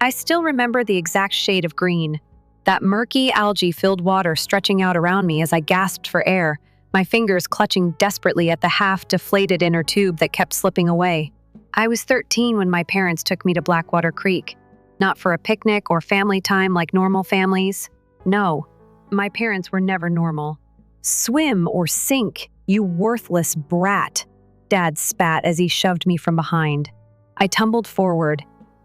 I still remember the exact shade of green, that murky, algae-filled water stretching out around me as I gasped for air, my fingers clutching desperately at the half-deflated inner tube that kept slipping away. I was 13 when my parents took me to Blackwater Creek, not for a picnic or family time like normal families. No, my parents were never normal. "Swim or sink, you worthless brat," Dad spat as he shoved me from behind. I tumbled forward,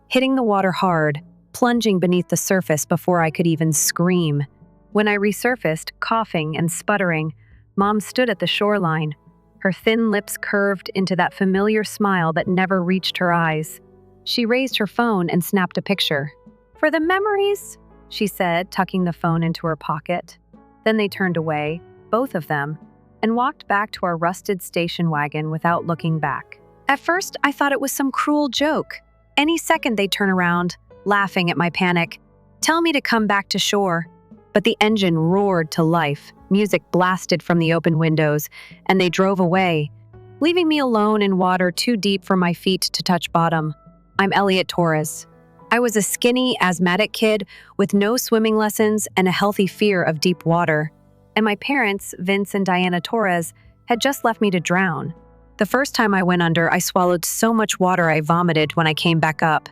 hitting the water hard, plunging beneath the surface before I could even scream. When I resurfaced, coughing and sputtering, Mom stood at the shoreline, her thin lips curved into that familiar smile that never reached her eyes. She raised her phone and snapped a picture. "For the memories," she said, tucking the phone into her pocket. Then they turned away, both of them, and walked back to our rusted station wagon without looking back. At first, I thought it was some cruel joke. Any second they'd turn around, laughing at my panic, tell me to come back to shore. But the engine roared to life, music blasted from the open windows, and they drove away, leaving me alone in water too deep for my feet to touch bottom. I'm Elliot Torres. I was a skinny, asthmatic kid with no swimming lessons and a healthy fear of deep water. And my parents, Vince and Diana Torres, had just left me to drown. The first time I went under, I swallowed so much water I vomited when I came back up.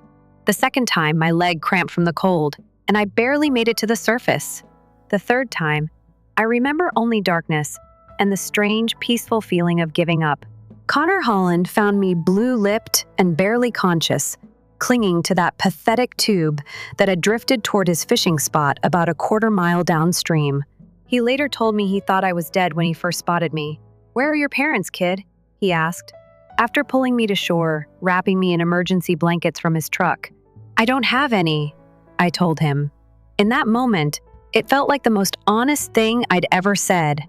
The second time, my leg cramped from the cold, and I barely made it to the surface. The third time, I remember only darkness and the strange, peaceful feeling of giving up. Connor Holland found me blue-lipped and barely conscious, clinging to that pathetic tube that had drifted toward his fishing spot about a quarter-mile downstream. He later told me he thought I was dead when he first spotted me. "Where are your parents, kid?" he asked, after pulling me to shore, wrapping me in emergency blankets from his truck. "I don't have any," I told him. In that moment, it felt like the most honest thing I'd ever said.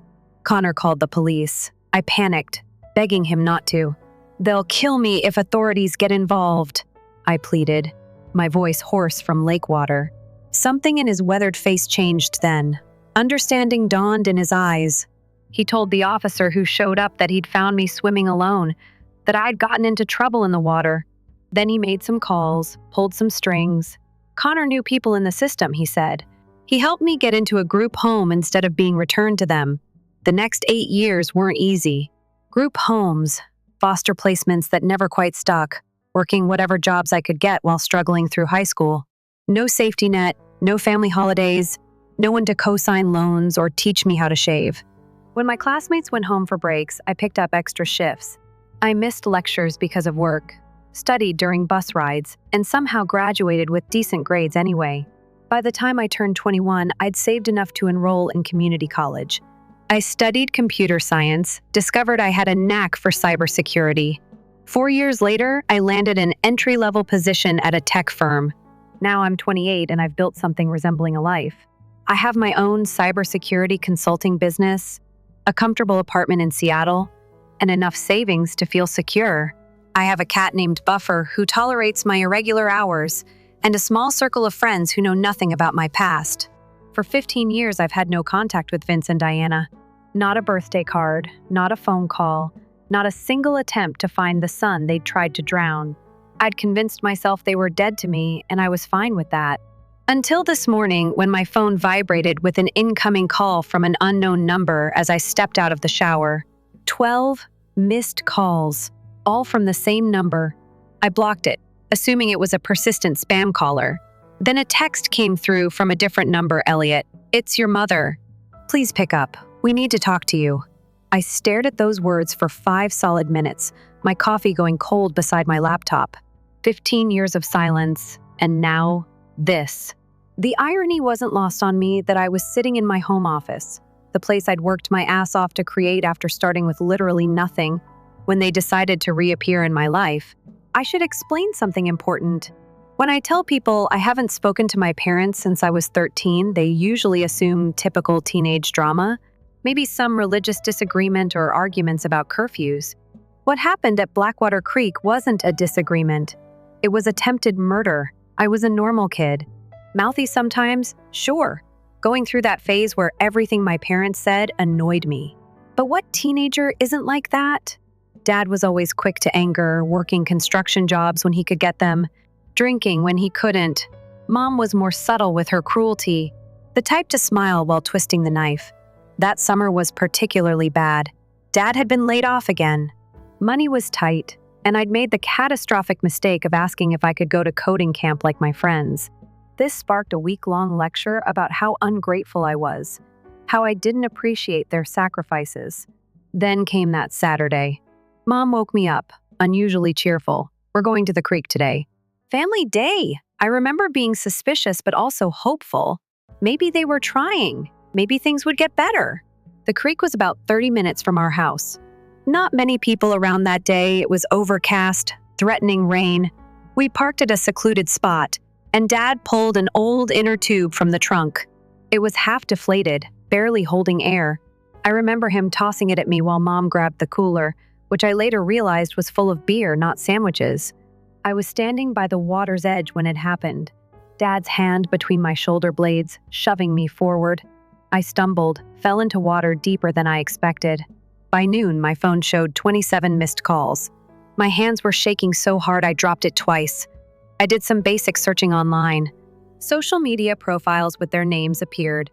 Connor called the police. I panicked, begging him not to. "They'll kill me if authorities get involved," I pleaded, my voice hoarse from lake water. Something in his weathered face changed then. Understanding dawned in his eyes. He told the officer who showed up that he'd found me swimming alone, that I'd gotten into trouble in the water. Then he made some calls, pulled some strings. Connor knew people in the system, he said. He helped me get into a group home instead of being returned to them. The next 8 years weren't easy. Group homes, foster placements that never quite stuck, working whatever jobs I could get while struggling through high school. No safety net, no family holidays, no one to co-sign loans or teach me how to shave. When my classmates went home for breaks, I picked up extra shifts. I missed lectures because of work, studied during bus rides, and somehow graduated with decent grades anyway. By the time I turned 21, I'd saved enough to enroll in community college. I studied computer science, discovered I had a knack for cybersecurity. 4 years later, I landed an entry-level position at a tech firm. Now I'm 28 and I've built something resembling a life. I have my own cybersecurity consulting business, a comfortable apartment in Seattle, and enough savings to feel secure. I have a cat named Buffer who tolerates my irregular hours, and a small circle of friends who know nothing about my past. For 15 years, I've had no contact with Vince and Diana. Not a birthday card, not a phone call, not a single attempt to find the son they'd tried to drown. I'd convinced myself they were dead to me, and I was fine with that. Until this morning, when my phone vibrated with an incoming call from an unknown number as I stepped out of the shower. 12 missed calls, all from the same number. I blocked it, assuming it was a persistent spam caller. Then a text came through from a different number, Elliot. "It's your mother. Please pick up. We need to talk to you." I stared at those words for 5 solid minutes, my coffee going cold beside my laptop. 15 years of silence, and now this. The irony wasn't lost on me that I was sitting in my home office, the place I'd worked my ass off to create after starting with literally nothing, when they decided to reappear in my life. I should explain something important. When I tell people I haven't spoken to my parents since I was 13, they usually assume typical teenage drama, maybe some religious disagreement or arguments about curfews. What happened at Blackwater Creek wasn't a disagreement. It was attempted murder. I was a normal kid. Mouthy sometimes, sure. Going through that phase where everything my parents said annoyed me. But what teenager isn't like that? Dad was always quick to anger, working construction jobs when he could get them, drinking when he couldn't, Mom was more subtle with her cruelty, the type to smile while twisting the knife. That summer was particularly bad. Dad had been laid off again. Money was tight, and I'd made the catastrophic mistake of asking if I could go to coding camp like my friends. This sparked a week-long lecture about how ungrateful I was, how I didn't appreciate their sacrifices. Then came that Saturday. Mom woke me up, unusually cheerful. "We're going to the creek today." Family day! I remember being suspicious but also hopeful. Maybe they were trying. Maybe things would get better. The creek was about 30 minutes from our house. Not many people around that day. It was overcast, threatening rain. We parked at a secluded spot, and Dad pulled an old inner tube from the trunk. It was half deflated, barely holding air. I remember him tossing it at me while Mom grabbed the cooler, which I later realized was full of beer, not sandwiches. I was standing by the water's edge when it happened, Dad's hand between my shoulder blades, shoving me forward. I stumbled, fell into water deeper than I expected. By noon, my phone showed 27 missed calls. My hands were shaking so hard I dropped it twice. I did some basic searching online. Social media profiles with their names appeared,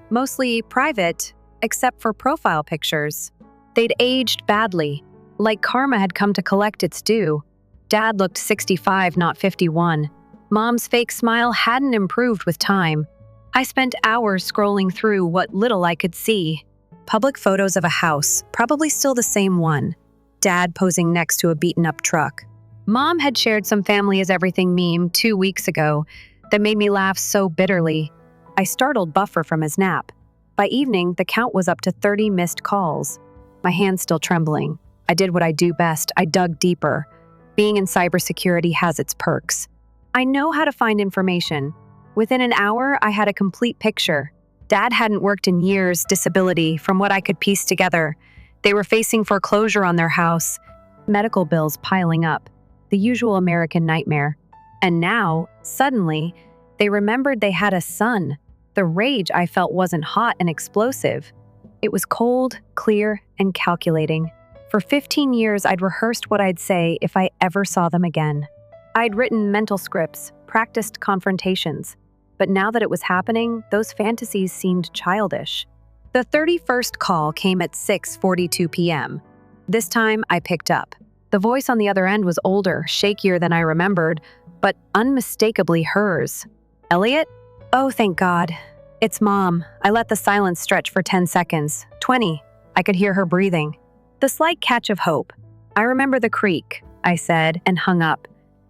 mostly private, except for profile pictures. They'd aged badly, like karma had come to collect its due. Dad looked 65, not 51. Mom's fake smile hadn't improved with time. I spent hours scrolling through what little I could see. Public photos of a house, probably still the same one. Dad posing next to a beaten-up truck. Mom had shared some family is everything meme 2 weeks ago that made me laugh so bitterly. I startled Buffer from his nap. By evening, the count was up to 30 missed calls. My hands still trembling. I did what I do best. I dug deeper. Being in cybersecurity has its perks. I know how to find information. Within an hour, I had a complete picture. Dad hadn't worked in years, disability, from what I could piece together. They were facing foreclosure on their house, medical bills piling up, the usual American nightmare. And now, suddenly, they remembered they had a son. The rage I felt wasn't hot and explosive. It was cold, clear, and calculating. For 15 years, I'd rehearsed what I'd say if I ever saw them again. I'd written mental scripts, practiced confrontations. But now that it was happening, those fantasies seemed childish. The 31st call came at 6:42 p.m. This time, I picked up. The voice on the other end was older, shakier than I remembered, but unmistakably hers. "Elliot? Oh, thank God. It's Mom." I let the silence stretch for 10 seconds. 20. I could hear her breathing. The slight catch of hope. "I remember the creek," I said, and hung up.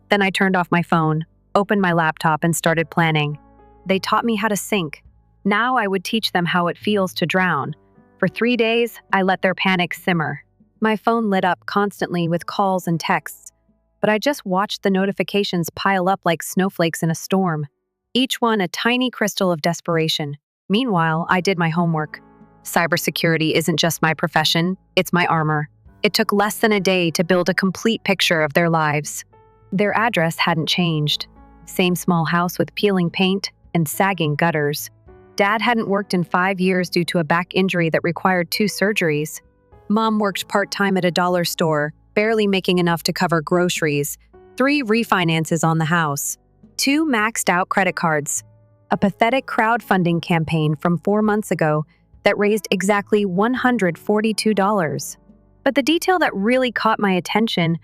Then I turned off my phone, opened my laptop, and started planning. They taught me how to sink. Now I would teach them how it feels to drown. For 3 days, I let their panic simmer. My phone lit up constantly with calls and texts, but I just watched the notifications pile up like snowflakes in a storm, each one a tiny crystal of desperation. Meanwhile, I did my homework. Cybersecurity isn't just my profession, it's my armor. It took less than a day to build a complete picture of their lives. Their address hadn't changed. Same small house with peeling paint and sagging gutters. Dad hadn't worked in 5 years due to a back injury that required 2 surgeries. Mom worked part-time at a dollar store, barely making enough to cover groceries. 3 refinances on the house. 2 maxed-out credit cards. A pathetic crowdfunding campaign from 4 months ago that raised exactly $142. But the detail that really caught my attention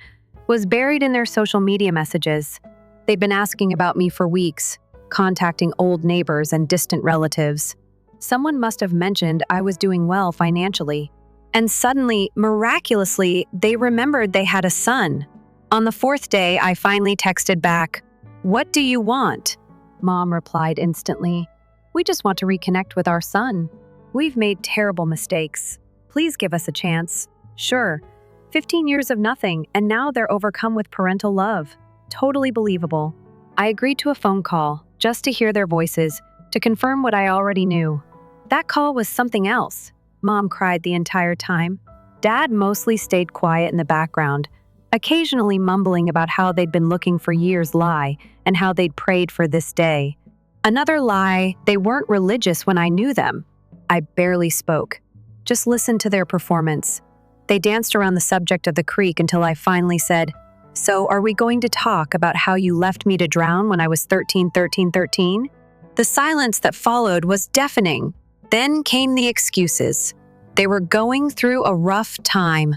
was buried in their social media messages. They'd been asking about me for weeks, contacting old neighbors and distant relatives. Someone must have mentioned I was doing well financially. And suddenly, miraculously, they remembered they had a son. On the 4th day, I finally texted back, "What do you want?" Mom replied instantly, "We just want to reconnect with our son. We've made terrible mistakes. Please give us a chance." Sure, 15 years of nothing, and now they're overcome with parental love. Totally believable. I agreed to a phone call, just to hear their voices, to confirm what I already knew. That call was something else. Mom cried the entire time. Dad mostly stayed quiet in the background, occasionally mumbling about how they'd been looking for years lie and how they'd prayed for this day. Another lie, they weren't religious when I knew them. I barely spoke, just listened to their performance. They danced around the subject of the creek until I finally said, So, are we going to talk about how you left me to drown when I was 13, 13, 13? The silence that followed was deafening. Then came the excuses. They were going through a rough time.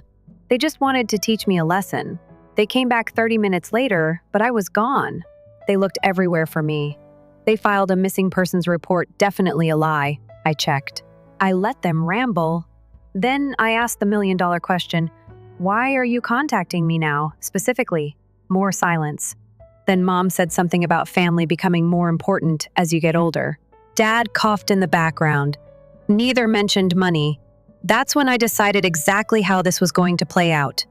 They just wanted to teach me a lesson. They came back 30 minutes later, but I was gone. They looked everywhere for me. They filed a missing persons report, definitely a lie. I checked. I let them ramble. Then I asked the million-dollar question, why are you contacting me now, specifically? More silence. Then Mom said something about family becoming more important as you get older. Dad coughed in the background. Neither mentioned money. That's when I decided exactly how this was going to play out.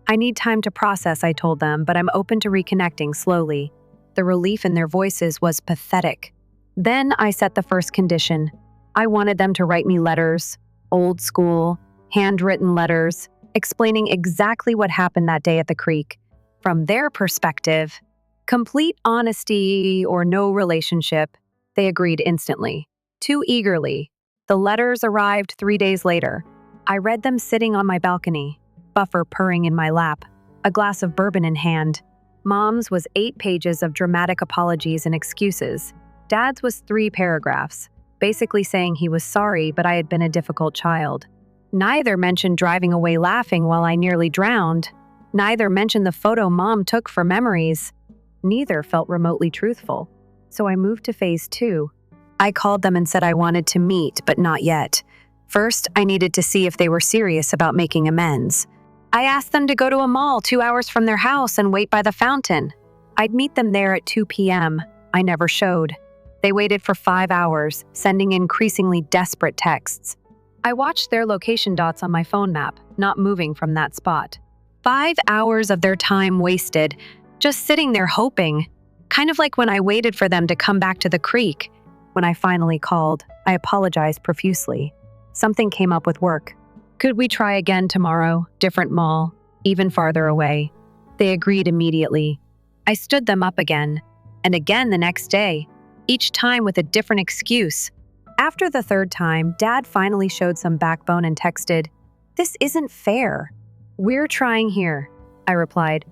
I need time to process, I told them, but I'm open to reconnecting slowly. The relief in their voices was pathetic. Then I set the first condition. I wanted them to write me letters, old school, handwritten letters, explaining exactly what happened that day at the creek. From their perspective, complete honesty or no relationship, they agreed instantly. Too eagerly. The letters arrived 3 days later. I read them sitting on my balcony, Buffer purring in my lap, a glass of bourbon in hand. Mom's was 8 pages of dramatic apologies and excuses. Dad's was 3 paragraphs, basically saying he was sorry but I had been a difficult child. Neither mentioned driving away laughing while I nearly drowned. Neither mentioned the photo Mom took for memories. Neither felt remotely truthful. So I moved to phase 2. I called them and said I wanted to meet, but not yet. First, I needed to see if they were serious about making amends. I asked them to go to a mall 2 hours from their house and wait by the fountain. I'd meet them there at 2 p.m. I never showed. They waited for 5 hours, sending increasingly desperate texts. I watched their location dots on my phone map, not moving from that spot. 5 hours of their time wasted, just sitting there hoping. Kind of like when I waited for them to come back to the creek. When I finally called, I apologized profusely. Something came up with work. Could we try again tomorrow? Different mall, even farther away. They agreed immediately. I stood them up again, and again the next day, each time with a different excuse. After the 3rd time, Dad finally showed some backbone and texted, "This isn't fair." "We're trying here," I replied.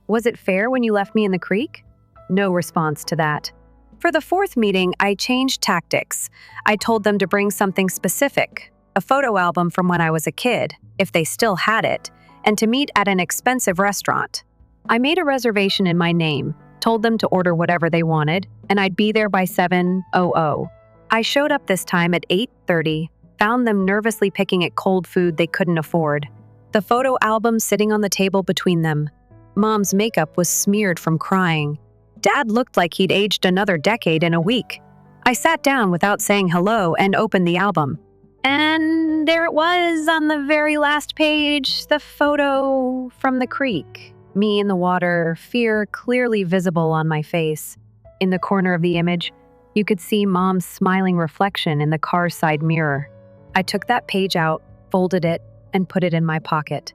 "Was it fair when you left me in the creek?" No response to that. For the 4th meeting, I changed tactics. I told them to bring something specific, a photo album from when I was a kid, if they still had it, and to meet at an expensive restaurant. I made a reservation in my name, told them to order whatever they wanted, and I'd be there by 7:00. I showed up this time at 8:30, found them nervously picking at cold food they couldn't afford. The photo album sitting on the table between them. Mom's makeup was smeared from crying. Dad looked like he'd aged another decade in a week. I sat down without saying hello and opened the album. And there it was on the very last page, the photo from the creek. Me in the water, fear clearly visible on my face. In the corner of the image, you could see Mom's smiling reflection in the car's side mirror. I took that page out, folded it, and put it in my pocket.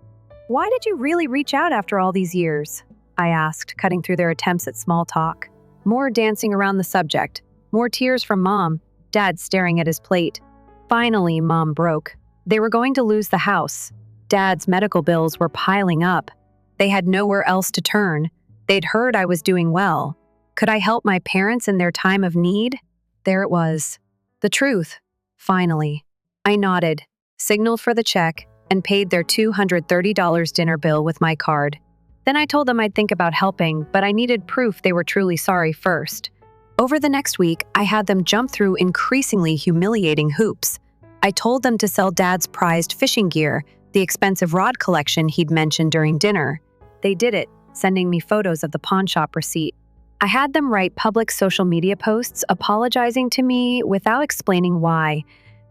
"Why did you really reach out after all these years?" I asked, cutting through their attempts at small talk. More dancing around the subject, more tears from Mom, Dad staring at his plate. Finally, Mom broke. They were going to lose the house. Dad's medical bills were piling up. They had nowhere else to turn. They'd heard I was doing well. Could I help my parents in their time of need? There it was. The truth. Finally. I nodded, signaled for the check, and paid their $230 dinner bill with my card. Then I told them I'd think about helping, but I needed proof they were truly sorry first. Over the next week, I had them jump through increasingly humiliating hoops. I told them to sell Dad's prized fishing gear, the expensive rod collection he'd mentioned during dinner. They did it, sending me photos of the pawn shop receipt. I had them write public social media posts apologizing to me without explaining why,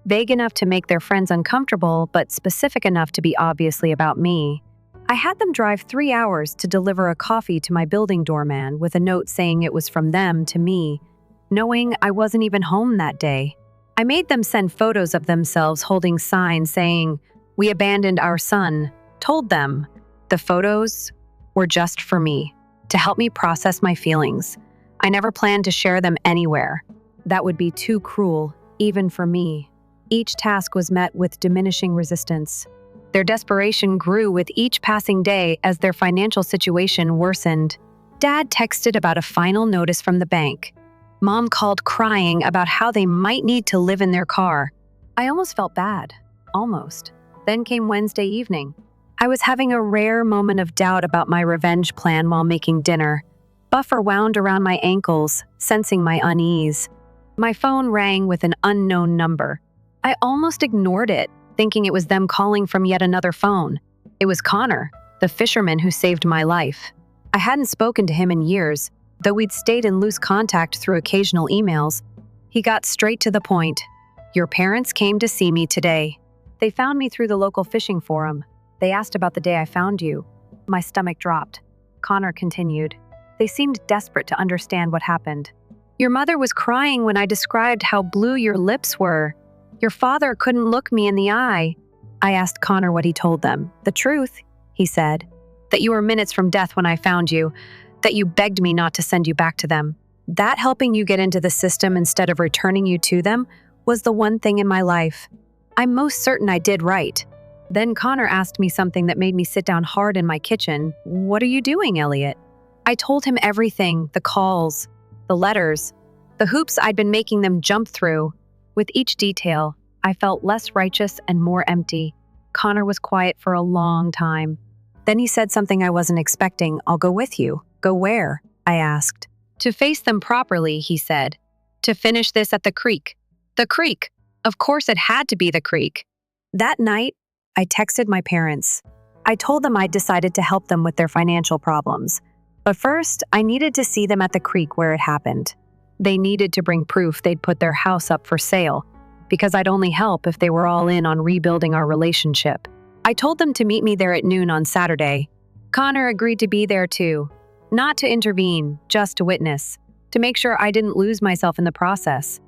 vague enough to make their friends uncomfortable, but specific enough to be obviously about me. I had them drive 3 hours to deliver a coffee to my building doorman with a note saying it was from them to me, knowing I wasn't even home that day. I made them send photos of themselves holding signs saying, "We abandoned our son," told them the photos were just for me, to help me process my feelings. I never planned to share them anywhere. That would be too cruel, even for me. Each task was met with diminishing resistance. Their desperation grew with each passing day as their financial situation worsened. Dad texted about a final notice from the bank. Mom called crying about how they might need to live in their car. I almost felt bad. Almost. Then came Wednesday evening. I was having a rare moment of doubt about my revenge plan while making dinner. Buffer wound around my ankles, sensing my unease. My phone rang with an unknown number. I almost ignored it, thinking it was them calling from yet another phone. It was Connor, the fisherman who saved my life. I hadn't spoken to him in years, though we'd stayed in loose contact through occasional emails. He got straight to the point. "Your parents came to see me today. They found me through the local fishing forum. They asked about the day I found you." My stomach dropped. Connor continued. They seemed desperate to understand what happened. "Your mother was crying when I described how blue your lips were. Your father couldn't look me in the eye." I asked Connor what he told them. "The truth," he said. "That you were minutes from death when I found you. That you begged me not to send you back to them. That helping you get into the system instead of returning you to them was the one thing in my life. I'm most certain I did right." Then Connor asked me something that made me sit down hard in my kitchen. "What are you doing, Elliot?" I told him everything, the calls, the letters, the hoops I'd been making them jump through. With each detail, I felt less righteous and more empty. Connor was quiet for a long time. Then he said something I wasn't expecting. "I'll go with you." "Go where?" I asked. "To face them properly," he said. "To finish this at the creek." The creek! Of course it had to be the creek. That night, I texted my parents. I told them I'd decided to help them with their financial problems. But first, I needed to see them at the creek where it happened. They needed to bring proof they'd put their house up for sale, because I'd only help if they were all in on rebuilding our relationship. I told them to meet me there at noon on Saturday. Connor agreed to be there too. Not to intervene, just to witness, to make sure I didn't lose myself in the process.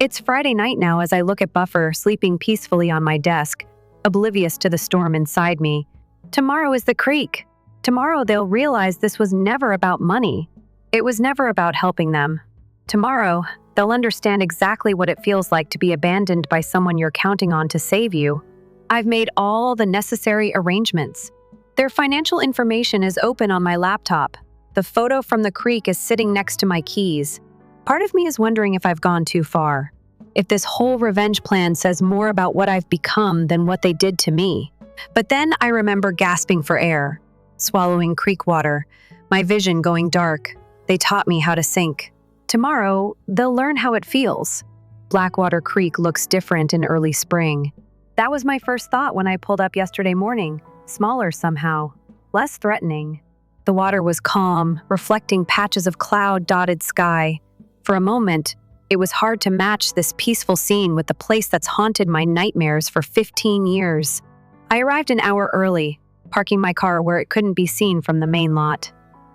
It's Friday night now as I look at Buffer sleeping peacefully on my desk, oblivious to the storm inside me. Tomorrow is the creek. Tomorrow they'll realize this was never about money. It was never about helping them. Tomorrow, they'll understand exactly what it feels like to be abandoned by someone you're counting on to save you. I've made all the necessary arrangements. Their financial information is open on my laptop. The photo from the creek is sitting next to my keys. Part of me is wondering if I've gone too far. If this whole revenge plan says more about what I've become than what they did to me. But then I remember gasping for air, swallowing creek water, my vision going dark. They taught me how to sink. Tomorrow, they'll learn how it feels. Blackwater Creek looks different in early spring. That was my first thought when I pulled up yesterday morning. Smaller somehow, less threatening. The water was calm, reflecting patches of cloud-dotted sky. For a moment, it was hard to match this peaceful scene with the place that's haunted my nightmares for 15 years. I arrived an hour early, parking my car where it couldn't be seen from the main lot.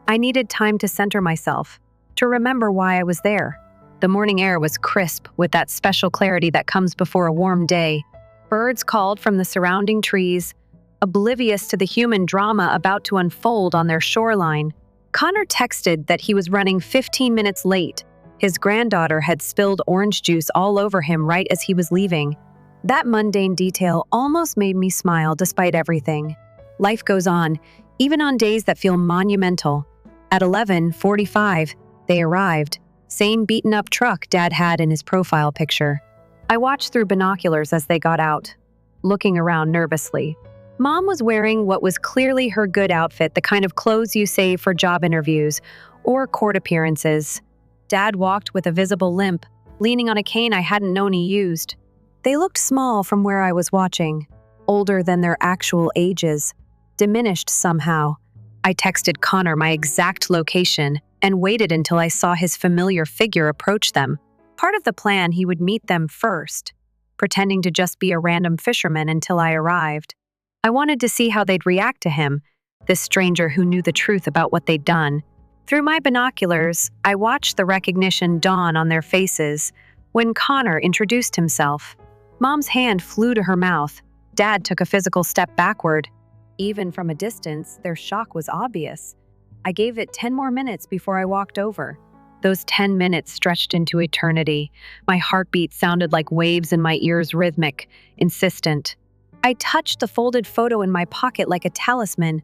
I needed time to center myself, to remember why I was there. The morning air was crisp with that special clarity that comes before a warm day. Birds called from the surrounding trees, oblivious to the human drama about to unfold on their shoreline. Connor texted that he was running 15 minutes late. His granddaughter had spilled orange juice all over him right as he was leaving. That mundane detail almost made me smile despite everything. Life goes on, even on days that feel monumental. At 11:45, they arrived. Same beaten-up truck Dad had in his profile picture. I watched through binoculars as they got out, looking around nervously. Mom was wearing what was clearly her good outfit, the kind of clothes you save for job interviews or court appearances. Dad walked with a visible limp, leaning on a cane I hadn't known he used. They looked small from where I was watching, older than their actual ages, diminished somehow. I texted Connor my exact location and waited until I saw his familiar figure approach them. Part of the plan, he would meet them first, pretending to just be a random fisherman until I arrived. I wanted to see how they'd react to him, this stranger who knew the truth about what they'd done. Through my binoculars, I watched the recognition dawn on their faces when Connor introduced himself. Mom's hand flew to her mouth. Dad took a physical step backward. Even from a distance, their shock was obvious. I gave it 10 more minutes before I walked over. Those 10 minutes stretched into eternity. My heartbeat sounded like waves in my ears, rhythmic, insistent. I touched the folded photo in my pocket like a talisman.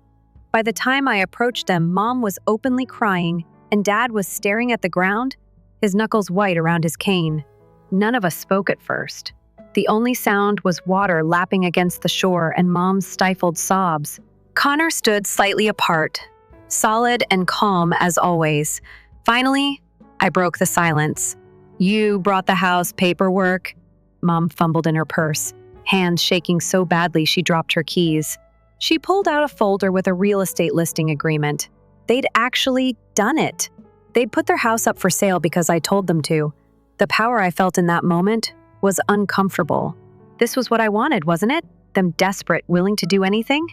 By the time I approached them, Mom was openly crying, and Dad was staring at the ground, his knuckles white around his cane. None of us spoke at first. The only sound was water lapping against the shore and Mom's stifled sobs. Connor stood slightly apart, solid and calm as always. Finally, I broke the silence. "You brought the house paperwork?" Mom fumbled in her purse, hands shaking so badly she dropped her keys. She pulled out a folder with a real estate listing agreement. They'd actually done it. They'd put their house up for sale because I told them to. The power I felt in that moment was uncomfortable. This was what I wanted, wasn't it? Them desperate, willing to do anything?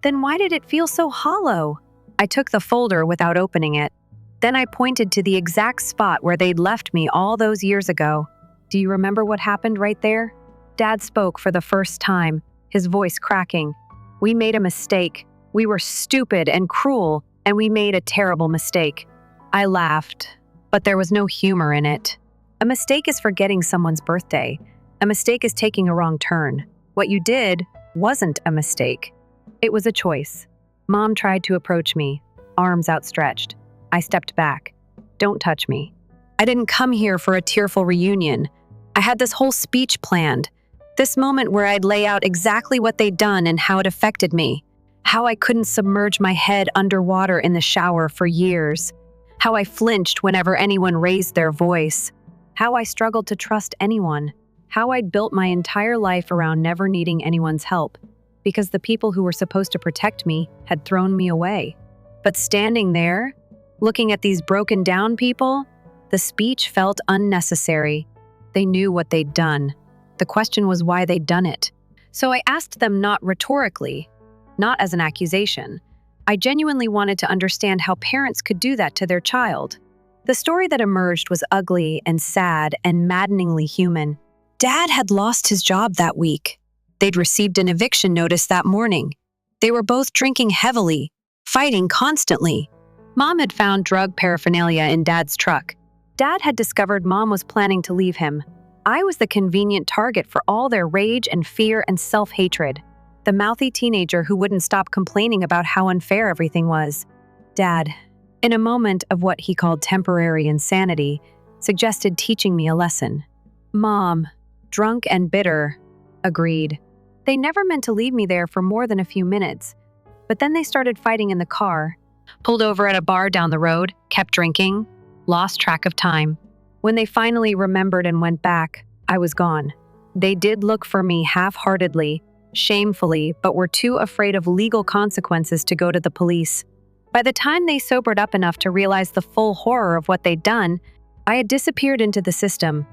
Then why did it feel so hollow? I took the folder without opening it. Then I pointed to the exact spot where they'd left me all those years ago. "Do you remember what happened right there?" Dad spoke for the first time, his voice cracking. "We made a mistake. We were stupid and cruel, and we made a terrible mistake." I laughed, but there was no humor in it. A mistake is forgetting someone's birthday. A mistake is taking a wrong turn. What you did wasn't a mistake. It was a choice. Mom tried to approach me, arms outstretched. I stepped back. "Don't touch me." I didn't come here for a tearful reunion. I had this whole speech planned. This moment where I'd lay out exactly what they'd done and how it affected me. How I couldn't submerge my head underwater in the shower for years. How I flinched whenever anyone raised their voice. How I struggled to trust anyone. How I'd built my entire life around never needing anyone's help, because the people who were supposed to protect me had thrown me away. But standing there, looking at these broken down people, the speech felt unnecessary. They knew what they'd done. The question was why they'd done it. So I asked them not rhetorically, not as an accusation. I genuinely wanted to understand how parents could do that to their child. The story that emerged was ugly and sad and maddeningly human. Dad had lost his job that week. They'd received an eviction notice that morning. They were both drinking heavily, fighting constantly. Mom had found drug paraphernalia in Dad's truck. Dad had discovered Mom was planning to leave him. I was the convenient target for all their rage and fear and self-hatred. The mouthy teenager who wouldn't stop complaining about how unfair everything was. Dad, in a moment of what he called temporary insanity, suggested teaching me a lesson. Mom, drunk and bitter, agreed. They never meant to leave me there for more than a few minutes, but then they started fighting in the car, pulled over at a bar down the road, kept drinking, lost track of time. When they finally remembered and went back, I was gone. They did look for me half-heartedly, shamefully, but were too afraid of legal consequences to go to the police. By the time they sobered up enough to realize the full horror of what they'd done, I had disappeared into the system.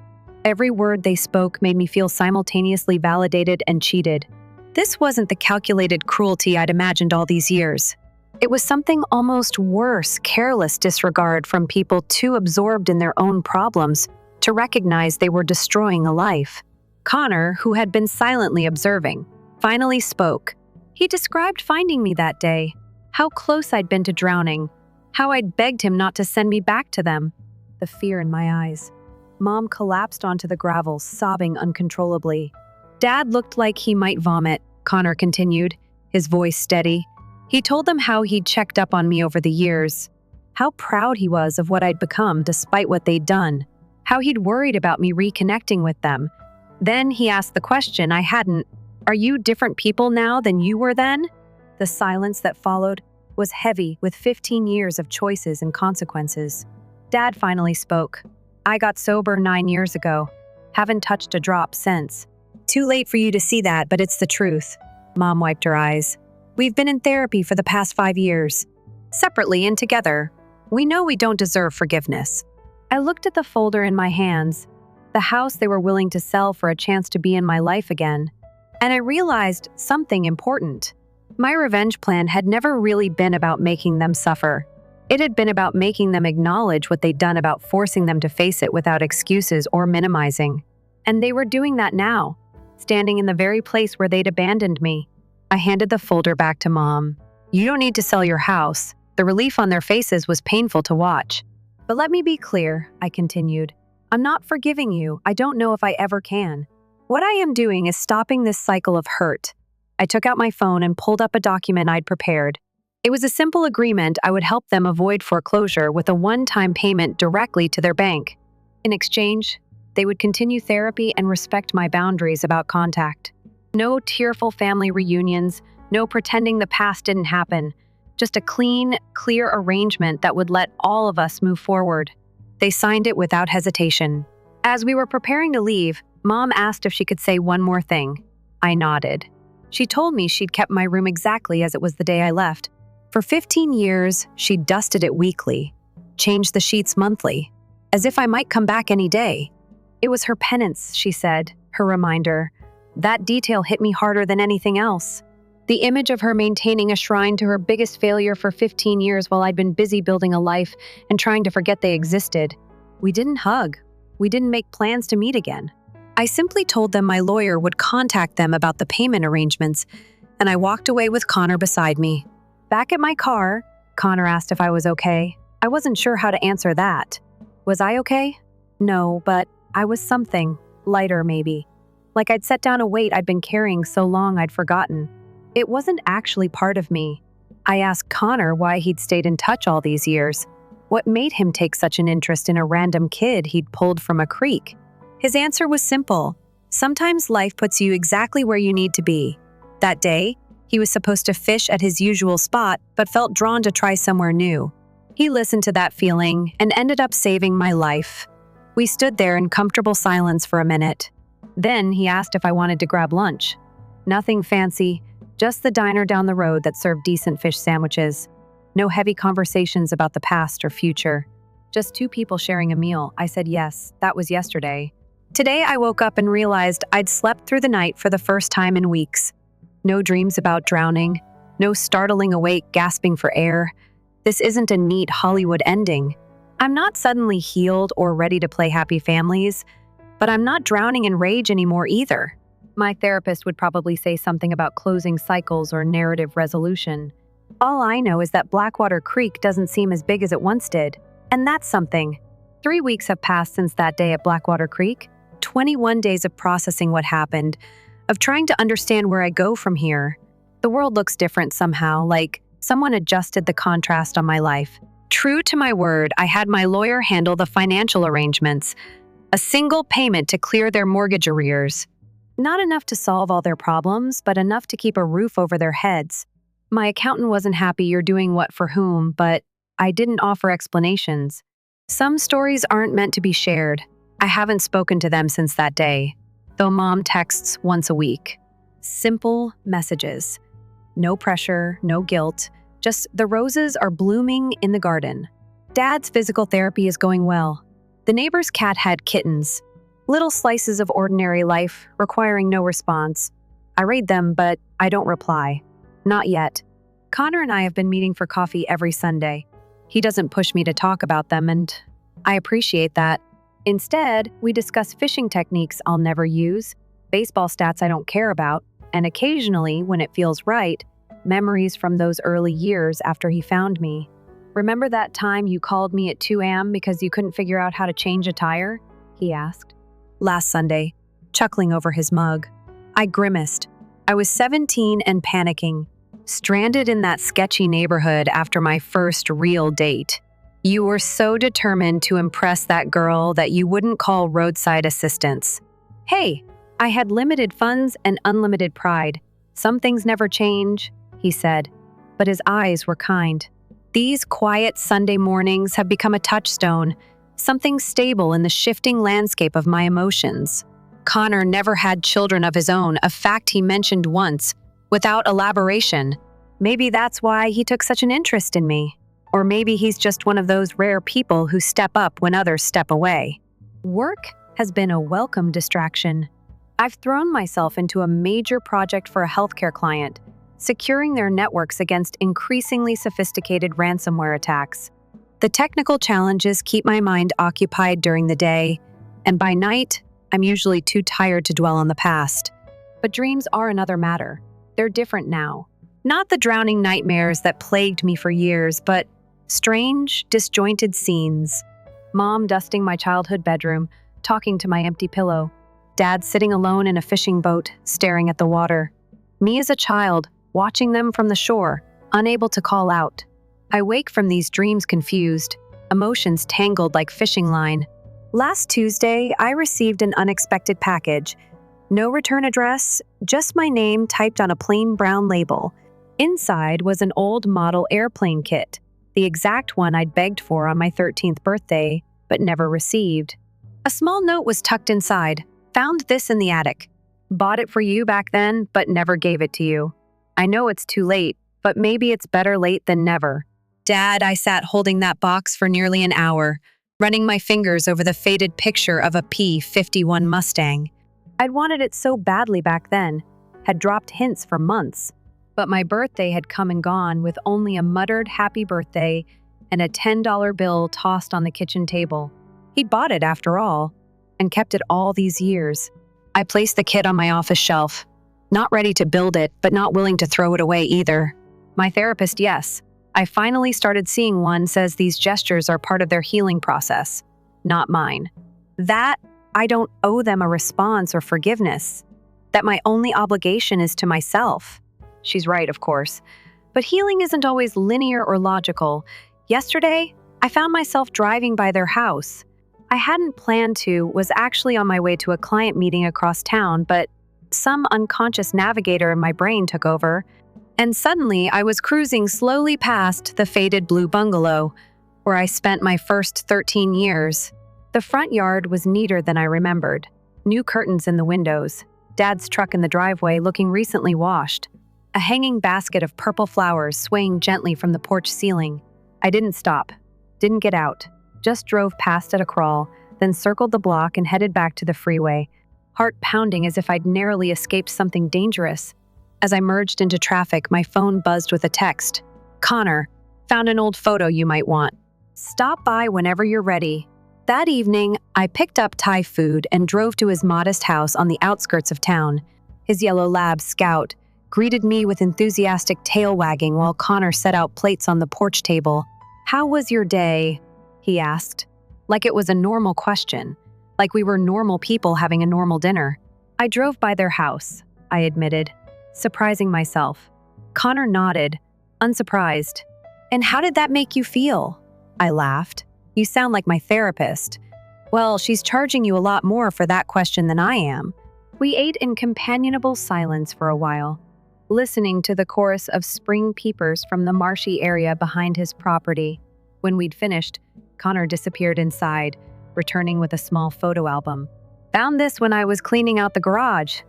Every word they spoke made me feel simultaneously validated and cheated. This wasn't the calculated cruelty I'd imagined all these years. It was something almost worse, careless disregard from people too absorbed in their own problems to recognize they were destroying a life. Connor, who had been silently observing, finally spoke. He described finding me that day, how close I'd been to drowning, how I'd begged him not to send me back to them. The fear in my eyes. Mom collapsed onto the gravel, sobbing uncontrollably. Dad looked like he might vomit, Connor continued, his voice steady. He told them how he'd checked up on me over the years, how proud he was of what I'd become despite what they'd done, how he'd worried about me reconnecting with them. Then he asked the question I hadn't, "Are you different people now than you were then?" The silence that followed was heavy with 15 years of choices and consequences. Dad finally spoke. "I got sober 9 years ago. Haven't touched a drop since." "Too late for you to see that, but it's the truth." Mom wiped her eyes. "We've been in therapy for the past 5 years. Separately and together. We know we don't deserve forgiveness." I looked at the folder in my hands, the house they were willing to sell for a chance to be in my life again, and I realized something important. My revenge plan had never really been about making them suffer. It had been about making them acknowledge what they'd done, about forcing them to face it without excuses or minimizing. And they were doing that now, standing in the very place where they'd abandoned me. I handed the folder back to Mom. "You don't need to sell your house." The relief on their faces was painful to watch. "But let me be clear," I continued. "I'm not forgiving you. I don't know if I ever can. What I am doing is stopping this cycle of hurt. I took out my phone and pulled up a document I'd prepared. It was a simple agreement I would help them avoid foreclosure with a one-time payment directly to their bank. In exchange, they would continue therapy and respect my boundaries about contact. No tearful family reunions, no pretending the past didn't happen. Just a clean, clear arrangement that would let all of us move forward. They signed it without hesitation. As we were preparing to leave, Mom asked if she could say one more thing. I nodded. She told me she'd kept my room exactly as it was the day I left. For 15 years, she'd dusted it weekly, changed the sheets monthly, as if I might come back any day. It was her penance, she said, her reminder. That detail hit me harder than anything else. The image of her maintaining a shrine to her biggest failure for 15 years while I'd been busy building a life and trying to forget they existed. We didn't hug. We didn't make plans to meet again. I simply told them my lawyer would contact them about the payment arrangements, and I walked away with Connor beside me. Back at my car, Connor asked if I was okay. I wasn't sure how to answer that. Was I okay? No, but I was something. Lighter, maybe. Like I'd set down a weight I'd been carrying so long I'd forgotten. It wasn't actually part of me. I asked Connor why he'd stayed in touch all these years. What made him take such an interest in a random kid he'd pulled from a creek? His answer was simple. Sometimes life puts you exactly where you need to be. That day, he was supposed to fish at his usual spot, but felt drawn to try somewhere new. He listened to that feeling and ended up saving my life. We stood there in comfortable silence for a minute. Then he asked if I wanted to grab lunch. Nothing fancy, just the diner down the road that served decent fish sandwiches. No heavy conversations about the past or future. Just two people sharing a meal. I said yes, that was yesterday. Today I woke up and realized I'd slept through the night for the first time in weeks. No dreams about drowning. No startling awake gasping for air. This isn't a neat Hollywood ending. I'm not suddenly healed or ready to play happy families, but I'm not drowning in rage anymore either. My therapist would probably say something about closing cycles or narrative resolution. All I know is that Blackwater Creek doesn't seem as big as it once did, and that's something. 3 weeks have passed since that day at Blackwater Creek. 21 days of processing what happened, of trying to understand where I go from here. The world looks different somehow, like someone adjusted the contrast on my life. True to my word, I had my lawyer handle the financial arrangements. A single payment to clear their mortgage arrears. Not enough to solve all their problems, but enough to keep a roof over their heads. My accountant wasn't happy you're doing what for whom, but I didn't offer explanations. Some stories aren't meant to be shared. I haven't spoken to them since that day, though Mom texts once a week. Simple messages. No pressure, no guilt, just the roses are blooming in the garden. Dad's physical therapy is going well. The neighbor's cat had kittens. Little slices of ordinary life, requiring no response. I read them, but I don't reply. Not yet. Connor and I have been meeting for coffee every Sunday. He doesn't push me to talk about them, and I appreciate that. Instead, we discuss fishing techniques I'll never use, baseball stats I don't care about, and occasionally, when it feels right, memories from those early years after he found me. Remember that time you called me at 2 a.m. because you couldn't figure out how to change a tire? He asked. Last Sunday, chuckling over his mug. I grimaced. I was 17 and panicking, stranded in that sketchy neighborhood after my first real date. You were so determined to impress that girl that you wouldn't call roadside assistance. Hey, I had limited funds and unlimited pride. Some things never change, he said, but his eyes were kind. These quiet Sunday mornings have become a touchstone, something stable in the shifting landscape of my emotions. Connor never had children of his own, a fact he mentioned once, without elaboration. Maybe that's why he took such an interest in me. Or maybe he's just one of those rare people who step up when others step away. Work has been a welcome distraction. I've thrown myself into a major project for a healthcare client, securing their networks against increasingly sophisticated ransomware attacks. The technical challenges keep my mind occupied during the day, and by night, I'm usually too tired to dwell on the past. But dreams are another matter. They're different now. Not the drowning nightmares that plagued me for years, but strange, disjointed scenes. Mom dusting my childhood bedroom, talking to my empty pillow. Dad sitting alone in a fishing boat, staring at the water. Me as a child, watching them from the shore, unable to call out. I wake from these dreams confused, emotions tangled like fishing line. Last Tuesday, I received an unexpected package. No return address, just my name typed on a plain brown label. Inside was an old model airplane kit, the exact one I'd begged for on my 13th birthday, but never received. A small note was tucked inside. Found this in the attic. Bought it for you back then, but never gave it to you. I know it's too late, but maybe it's better late than never. Dad, I sat holding that box for nearly an hour, running my fingers over the faded picture of a P-51 Mustang. I'd wanted it so badly back then, had dropped hints for months. But my birthday had come and gone with only a muttered happy birthday and a $10 bill tossed on the kitchen table. He'd bought it after all, and kept it all these years. I placed the kit on my office shelf, not ready to build it, but not willing to throw it away either. My therapist, yes, I finally started seeing one, says these gestures are part of their healing process, not mine. That I don't owe them a response or forgiveness, that my only obligation is to myself. She's right, of course, but healing isn't always linear or logical. Yesterday, I found myself driving by their house. I hadn't planned to, was actually on my way to a client meeting across town, but some unconscious navigator in my brain took over, and suddenly I was cruising slowly past the faded blue bungalow, where I spent my first 13 years. The front yard was neater than I remembered. New curtains in the windows, Dad's truck in the driveway looking recently washed, a hanging basket of purple flowers swaying gently from the porch ceiling. I didn't stop, didn't get out. Just drove past at a crawl, then circled the block and headed back to the freeway, heart pounding as if I'd narrowly escaped something dangerous. As I merged into traffic, my phone buzzed with a text. Connor, found an old photo you might want. Stop by whenever you're ready. That evening, I picked up Thai food and drove to his modest house on the outskirts of town. His yellow lab, Scout, greeted me with enthusiastic tail wagging while Connor set out plates on the porch table. How was your day? He asked, like it was a normal question, like we were normal people having a normal dinner. I drove by their house, I admitted, surprising myself. Connor nodded, unsurprised. And how did that make you feel? I laughed. You sound like my therapist. Well, she's charging you a lot more for that question than I am. We ate in companionable silence for a while, listening to the chorus of spring peepers from the marshy area behind his property. When we'd finished, Connor disappeared inside, returning with a small photo album. Found this when I was cleaning out the garage,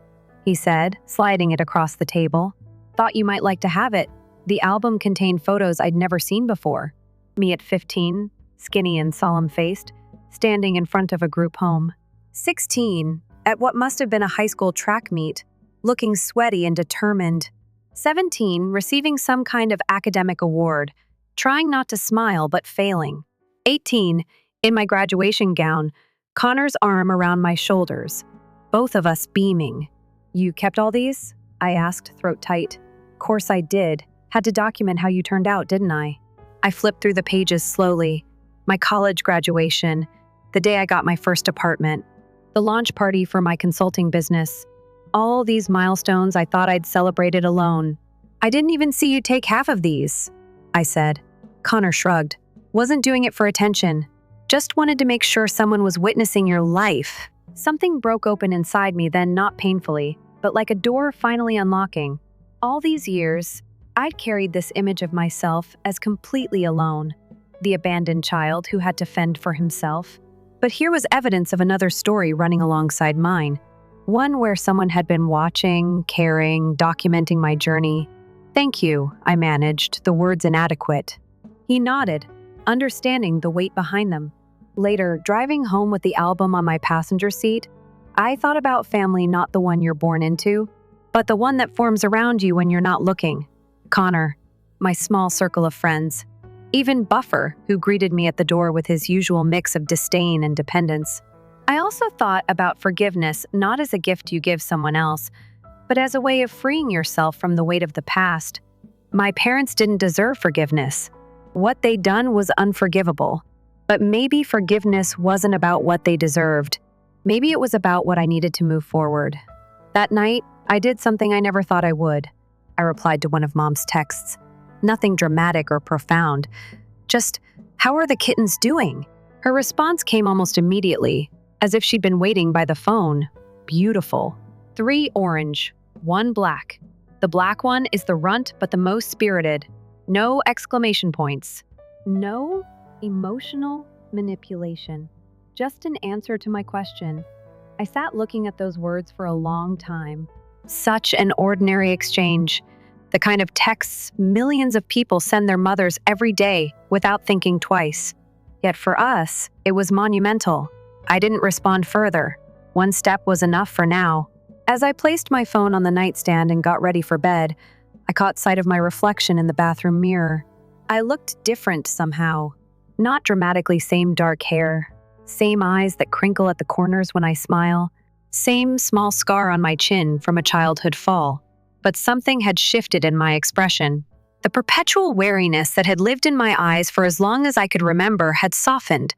he said, sliding it across the table. Thought you might like to have it. The album contained photos I'd never seen before. Me at 15, skinny and solemn-faced, standing in front of a group home. 16, at what must have been a high school track meet, looking sweaty and determined. 17, receiving some kind of academic award, trying not to smile but failing. 18, in my graduation gown, Connor's arm around my shoulders, both of us beaming. You kept all these? I asked, throat tight. Course I did. Had to document how you turned out, didn't I? I flipped through the pages slowly. My college graduation, the day I got my first apartment, the launch party for my consulting business. All these milestones I thought I'd celebrated alone. I didn't even see you take half of these, I said. Connor shrugged. Wasn't doing it for attention. Just wanted to make sure someone was witnessing your life. Something broke open inside me then, not painfully, but like a door finally unlocking. All these years, I'd carried this image of myself as completely alone, the abandoned child who had to fend for himself. But here was evidence of another story running alongside mine, one where someone had been watching, caring, documenting my journey. Thank you, I managed, the words inadequate. He nodded, understanding the weight behind them. Later, driving home with the album on my passenger seat, I thought about family, not the one you're born into, but the one that forms around you when you're not looking. Connor, my small circle of friends. Even Buffer, who greeted me at the door with his usual mix of disdain and dependence. I also thought about forgiveness not as a gift you give someone else, but as a way of freeing yourself from the weight of the past. My parents didn't deserve forgiveness. What they'd done was unforgivable. But maybe forgiveness wasn't about what they deserved. Maybe it was about what I needed to move forward. That night, I did something I never thought I would, I replied to one of Mom's texts. Nothing dramatic or profound. Just, how are the kittens doing? Her response came almost immediately, as if she'd been waiting by the phone. Beautiful. 3 orange, 1 black. The black one is the runt but the most spirited. No exclamation points. No emotional manipulation. Just an answer to my question. I sat looking at those words for a long time. Such an ordinary exchange. The kind of texts millions of people send their mothers every day without thinking twice. Yet for us, it was monumental. I didn't respond further. 1 step was enough for now. As I placed my phone on the nightstand and got ready for bed, I caught sight of my reflection in the bathroom mirror. I looked different somehow. Not dramatically same dark hair, same eyes that crinkle at the corners when I smile, same small scar on my chin from a childhood fall. But something had shifted in my expression. The perpetual wariness that had lived in my eyes for as long as I could remember had softened,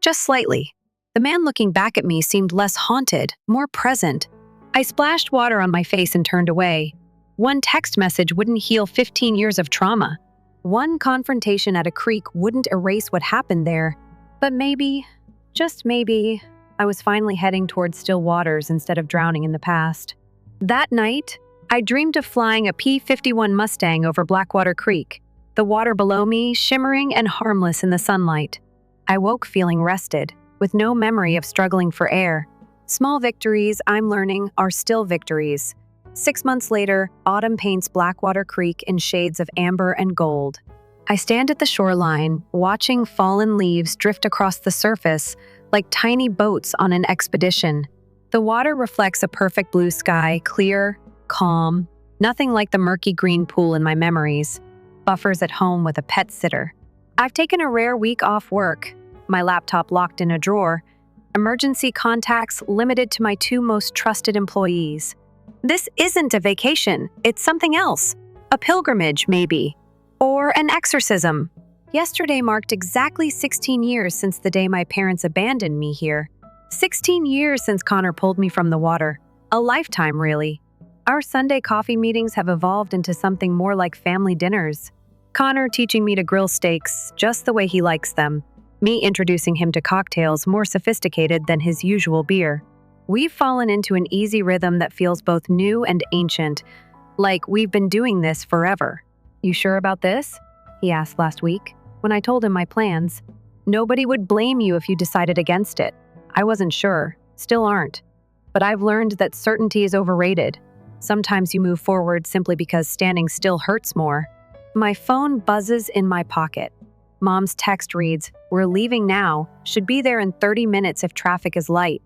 just slightly. The man looking back at me seemed less haunted, more present. I splashed water on my face and turned away. 1 text message wouldn't heal 15 years of trauma. 1 confrontation at a creek wouldn't erase what happened there. But maybe, just maybe, I was finally heading towards still waters instead of drowning in the past. That night, I dreamed of flying a P-51 Mustang over Blackwater Creek, the water below me shimmering and harmless in the sunlight. I woke feeling rested, with no memory of struggling for air. Small victories, I'm learning, are still victories. 6 months later, autumn paints Blackwater Creek in shades of amber and gold. I stand at the shoreline, watching fallen leaves drift across the surface like tiny boats on an expedition. The water reflects a perfect blue sky, clear, calm, nothing like the murky green pool in my memories. Buffers at home with a pet sitter. I've taken a rare week off work, my laptop locked in a drawer, emergency contacts limited to my 2 most trusted employees. This isn't a vacation, it's something else. A pilgrimage, maybe. Or an exorcism. Yesterday marked exactly 16 years since the day my parents abandoned me here. 16 years since Connor pulled me from the water. A lifetime, really. Our Sunday coffee meetings have evolved into something more like family dinners. Connor teaching me to grill steaks just the way he likes them. Me introducing him to cocktails more sophisticated than his usual beer. We've fallen into an easy rhythm that feels both new and ancient, like we've been doing this forever. You sure about this? He asked last week, when I told him my plans. Nobody would blame you if you decided against it. I wasn't sure, still aren't. But I've learned that certainty is overrated. Sometimes you move forward simply because standing still hurts more. My phone buzzes in my pocket. Mom's text reads, "We're leaving now, should be there in 30 minutes if traffic is light."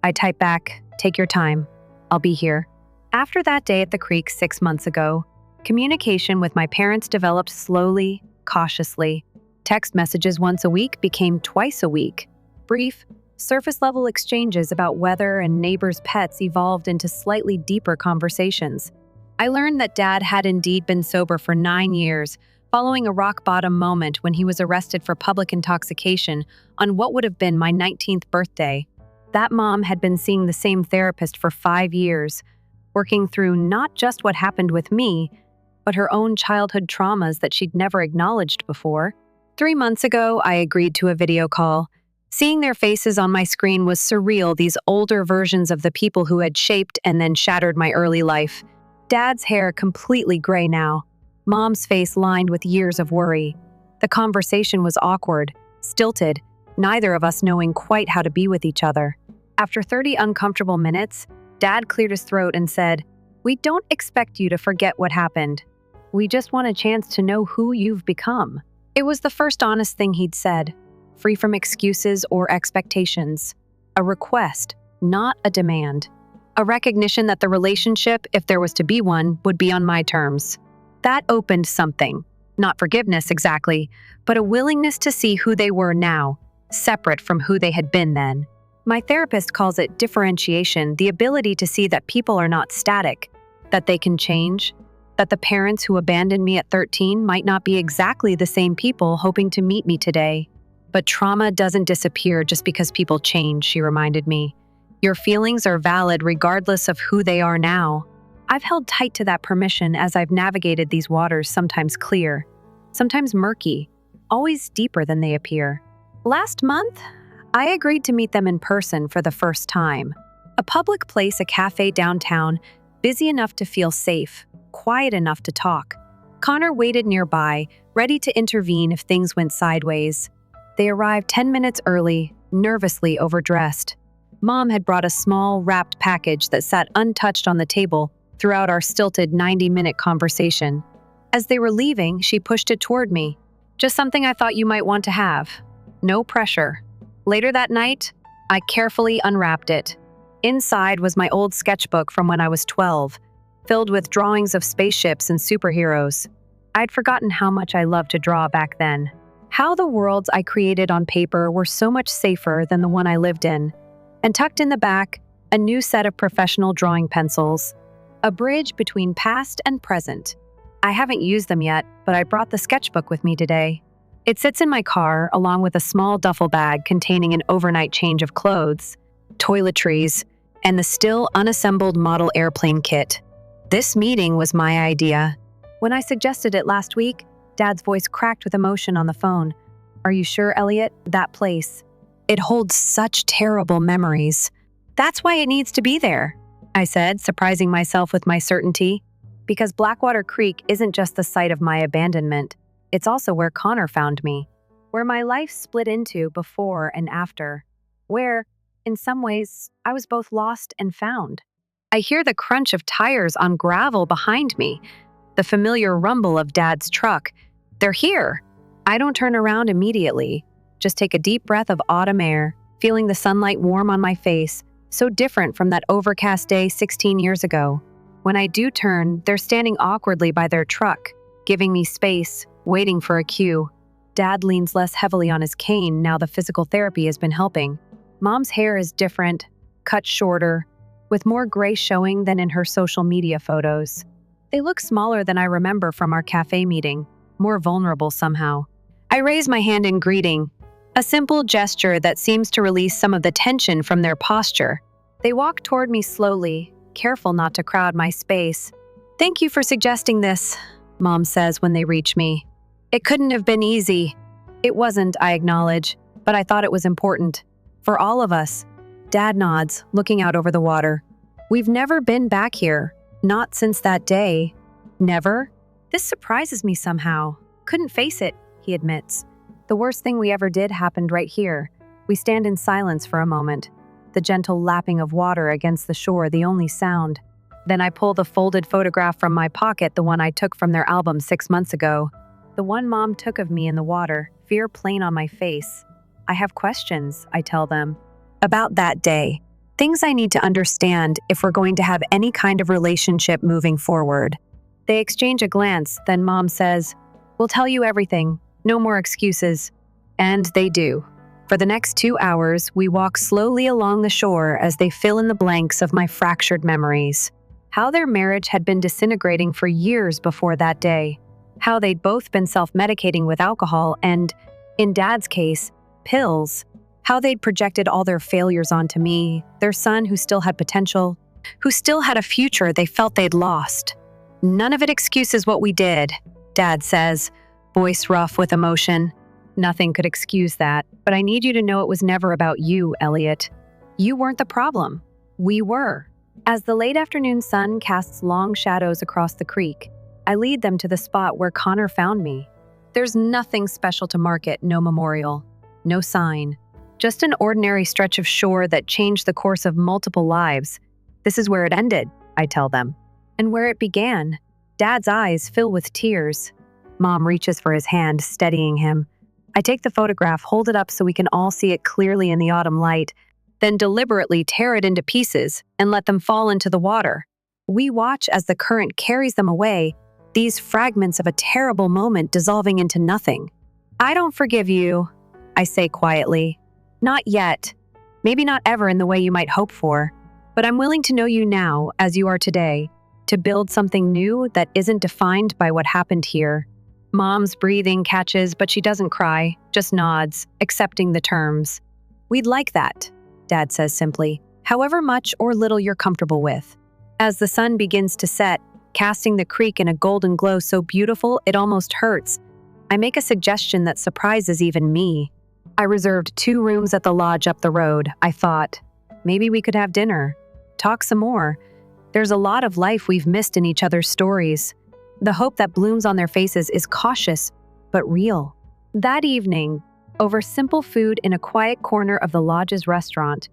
I type back, "Take your time. I'll be here." After that day at the creek 6 months ago, communication with my parents developed slowly, cautiously. Text messages once a week became twice a week. Brief, surface-level exchanges about weather and neighbors' pets evolved into slightly deeper conversations. I learned that Dad had indeed been sober for 9 years, following a rock-bottom moment when he was arrested for public intoxication on what would have been my 19th birthday. That Mom had been seeing the same therapist for 5 years, working through not just what happened with me, but her own childhood traumas that she'd never acknowledged before. 3 months ago, I agreed to a video call. Seeing their faces on my screen was surreal, these older versions of the people who had shaped and then shattered my early life. Dad's hair completely gray now. Mom's face lined with years of worry. The conversation was awkward, stilted, neither of us knowing quite how to be with each other. After 30 uncomfortable minutes, Dad cleared his throat and said, "We don't expect you to forget what happened. We just want a chance to know who you've become." It was the first honest thing he'd said, free from excuses or expectations. A request, not a demand. A recognition that the relationship, if there was to be one, would be on my terms. That opened something. Not forgiveness exactly, but a willingness to see who they were now, separate from who they had been then. My therapist calls it differentiation, the ability to see that people are not static, that they can change, that the parents who abandoned me at 13 might not be exactly the same people hoping to meet me today. But trauma doesn't disappear just because people change, she reminded me. Your feelings are valid regardless of who they are now. I've held tight to that permission as I've navigated these waters, sometimes clear, sometimes murky, always deeper than they appear. Last month, I agreed to meet them in person for the first time. A public place, a cafe downtown, busy enough to feel safe, quiet enough to talk. Connor waited nearby, ready to intervene if things went sideways. They arrived 10 minutes early, nervously overdressed. Mom had brought a small, wrapped package that sat untouched on the table throughout our stilted 90-minute conversation. As they were leaving, she pushed it toward me. Just something I thought you might want to have. No pressure. Later that night, I carefully unwrapped it. Inside was my old sketchbook from when I was 12, filled with drawings of spaceships and superheroes. I'd forgotten how much I loved to draw back then. How the worlds I created on paper were so much safer than the one I lived in. And tucked in the back, a new set of professional drawing pencils. A bridge between past and present. I haven't used them yet, but I brought the sketchbook with me today. It sits in my car along with a small duffel bag containing an overnight change of clothes, toiletries, and the still unassembled model airplane kit. This meeting was my idea. When I suggested it last week, Dad's voice cracked with emotion on the phone. Are you sure, Elliot? That place. It holds such terrible memories. That's why it needs to be there, I said, surprising myself with my certainty. Because Blackwater Creek isn't just the site of my abandonment. It's also where Connor found me. Where my life split into before and after. Where, in some ways, I was both lost and found. I hear the crunch of tires on gravel behind me. The familiar rumble of Dad's truck. They're here. I don't turn around immediately. Just take a deep breath of autumn air, feeling the sunlight warm on my face, so different from that overcast day 16 years ago. When I do turn, they're standing awkwardly by their truck, giving me space, waiting for a cue. Dad leans less heavily on his cane now the physical therapy has been helping. Mom's hair is different, cut shorter, with more gray showing than in her social media photos. They look smaller than I remember from our cafe meeting, more vulnerable somehow. I raise my hand in greeting, a simple gesture that seems to release some of the tension from their posture. They walk toward me slowly, careful not to crowd my space. Thank you for suggesting this, Mom says when they reach me. It couldn't have been easy. It wasn't, I acknowledge, but I thought it was important. For all of us. Dad nods, looking out over the water. We've never been back here. Not since that day. Never? This surprises me somehow. Couldn't face it, he admits. The worst thing we ever did happened right here. We stand in silence for a moment. The gentle lapping of water against the shore, the only sound. Then I pull the folded photograph from my pocket, the one I took from their album 6 months ago. The one Mom took of me in the water, fear plain on my face. I have questions, I tell them. About that day. Things I need to understand if we're going to have any kind of relationship moving forward. They exchange a glance, then Mom says, "We'll tell you everything. No more excuses." And they do. For the next 2 hours, we walk slowly along the shore as they fill in the blanks of my fractured memories. How their marriage had been disintegrating for years before that day. How they'd both been self-medicating with alcohol and, in Dad's case, pills. How they'd projected all their failures onto me, their son who still had potential, who still had a future they felt they'd lost. None of it excuses what we did, Dad says, voice rough with emotion. Nothing could excuse that, but I need you to know it was never about you, Elliot. You weren't the problem. We were. As the late afternoon sun casts long shadows across the creek, I lead them to the spot where Connor found me. There's nothing special to mark it, no memorial, no sign. Just an ordinary stretch of shore that changed the course of multiple lives. This is where it ended, I tell them. And where it began. Dad's eyes fill with tears. Mom reaches for his hand, steadying him. I take the photograph, hold it up so we can all see it clearly in the autumn light, then deliberately tear it into pieces and let them fall into the water. We watch as the current carries them away, these fragments of a terrible moment dissolving into nothing. I don't forgive you, I say quietly. Not yet. Maybe not ever in the way you might hope for. But I'm willing to know you now, as you are today, to build something new that isn't defined by what happened here. Mom's breathing catches, but she doesn't cry, just nods, accepting the terms. We'd like that, Dad says simply, however much or little you're comfortable with. As the sun begins to set, casting the creek in a golden glow so beautiful it almost hurts, I make a suggestion that surprises even me. I reserved 2 rooms at the lodge up the road. I thought, maybe we could have dinner, talk some more. There's a lot of life we've missed in each other's stories. The hope that blooms on their faces is cautious, but real. That evening, over simple food in a quiet corner of the lodge's restaurant,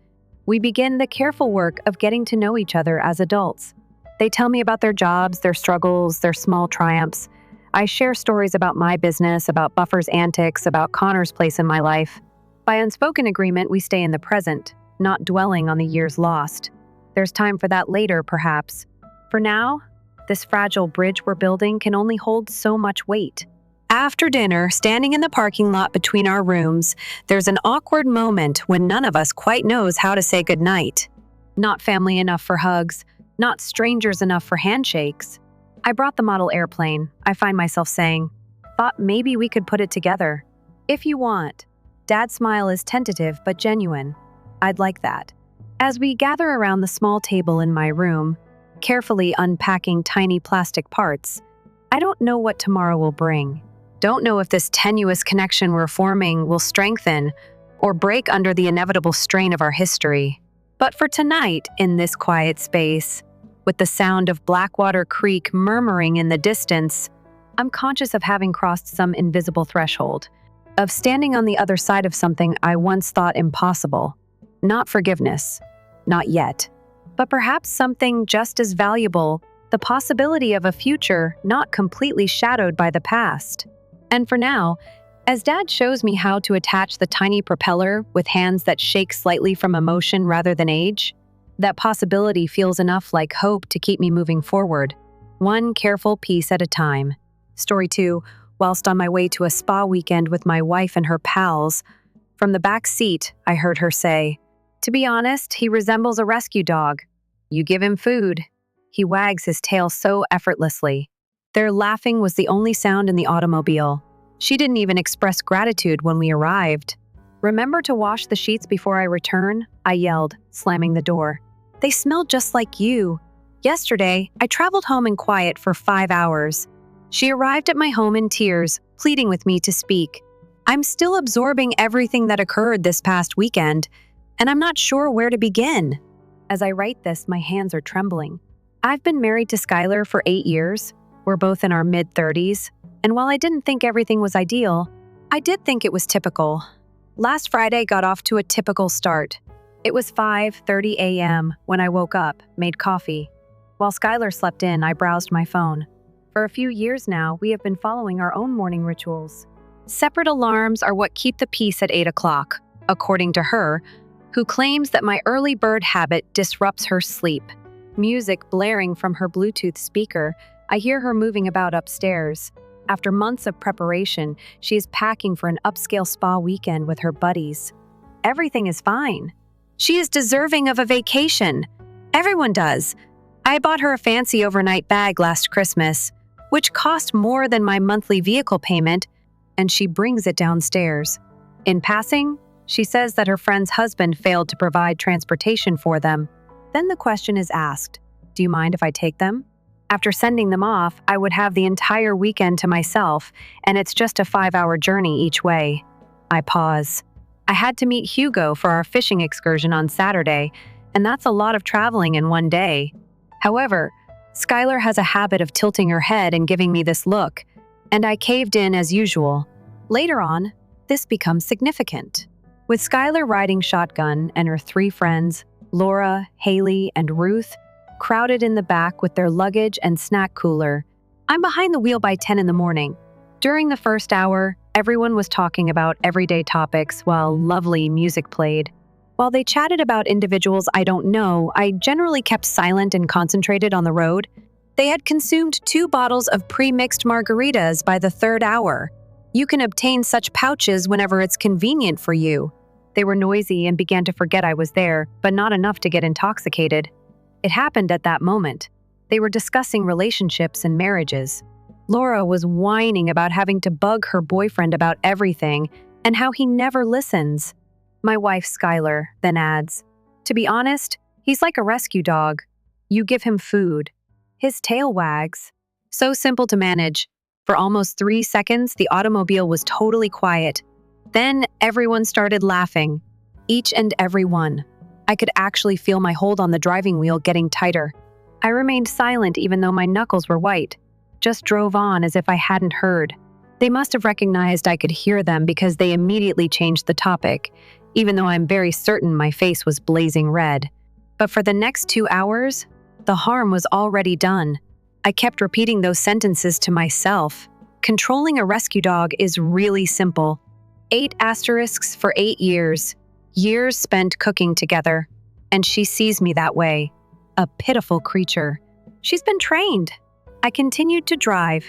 we begin the careful work of getting to know each other as adults. They tell me about their jobs, their struggles, their small triumphs. I share stories about my business, about Buffer's antics, about Connor's place in my life. By unspoken agreement, we stay in the present, not dwelling on the years lost. There's time for that later, perhaps. For now, this fragile bridge we're building can only hold so much weight. After dinner, standing in the parking lot between our rooms, there's an awkward moment when none of us quite knows how to say goodnight. Not family enough for hugs, not strangers enough for handshakes. I brought the model airplane, I find myself saying. Thought maybe we could put it together. If you want. Dad's smile is tentative but genuine. I'd like that. As we gather around the small table in my room, carefully unpacking tiny plastic parts, I don't know what tomorrow will bring. Don't know if this tenuous connection we're forming will strengthen or break under the inevitable strain of our history. But for tonight, in this quiet space, with the sound of Blackwater Creek murmuring in the distance, I'm conscious of having crossed some invisible threshold, of standing on the other side of something I once thought impossible. Not forgiveness, not yet, but perhaps something just as valuable, the possibility of a future not completely shadowed by the past. And for now, as Dad shows me how to attach the tiny propeller with hands that shake slightly from emotion rather than age, that possibility feels enough like hope to keep me moving forward, one careful piece at a time. Story 2, whilst on my way to a spa weekend with my wife and her pals, from the back seat, I heard her say, "To be honest, he resembles a rescue dog. You give him food. He wags his tail so effortlessly." Their laughing was the only sound in the automobile. She didn't even express gratitude when we arrived. "Remember to wash the sheets before I return," I yelled, slamming the door. "They smell just like you. Yesterday, I traveled home in quiet for 5 hours." She arrived at my home in tears, pleading with me to speak. I'm still absorbing everything that occurred this past weekend, and I'm not sure where to begin. As I write this, my hands are trembling. I've been married to Skylar for 8 years. We're both in our mid-30s, and while I didn't think everything was ideal, I did think it was typical. Last Friday got off to a typical start. It was 5:30 a.m. when I woke up, made coffee. While Skylar slept in, I browsed my phone. For a few years now, we have been following our own morning rituals. Separate alarms are what keep the peace at 8 o'clock, according to her, who claims that my early bird habit disrupts her sleep. Music blaring from her Bluetooth speaker, I hear her moving about upstairs. After months of preparation, she is packing for an upscale spa weekend with her buddies. Everything is fine. She is deserving of a vacation. Everyone does. I bought her a fancy overnight bag last Christmas, which cost more than my monthly vehicle payment, and she brings it downstairs. In passing, she says that her friend's husband failed to provide transportation for them. Then the question is asked, "Do you mind if I take them?" After sending them off, I would have the entire weekend to myself, and it's just a 5-hour journey each way. I pause. I had to meet Hugo for our fishing excursion on Saturday, and that's a lot of traveling in one day. However, Skylar has a habit of tilting her head and giving me this look, and I caved in as usual. Later on, this becomes significant. With Skylar riding shotgun and her 3 friends, Laura, Haley, and Ruth, crowded in the back with their luggage and snack cooler, I'm behind the wheel by 10 in the morning. During the first hour, everyone was talking about everyday topics while lovely music played. While they chatted about individuals I don't know, I generally kept silent and concentrated on the road. They had consumed 2 bottles of pre-mixed margaritas by the 3rd hour. You can obtain such pouches whenever it's convenient for you. They were noisy and began to forget I was there, but not enough to get intoxicated. It happened at that moment. They were discussing relationships and marriages. Laura was whining about having to bug her boyfriend about everything and how he never listens. My wife, Skylar, then adds, "To be honest, he's like a rescue dog. You give him food. His tail wags. So simple to manage. For almost 3 seconds, the automobile was totally quiet. Then everyone started laughing. Each and every one. I could actually feel my hold on the driving wheel getting tighter. I remained silent even though my knuckles were white. Just drove on as if I hadn't heard. They must have recognized I could hear them because they immediately changed the topic, even though I'm very certain my face was blazing red. But for the next 2 hours, the harm was already done. I kept repeating those sentences to myself. Controlling a rescue dog is really simple. 8 asterisks for 8 years. Years spent cooking together. And she sees me that way. A pitiful creature. She's been trained. I continued to drive,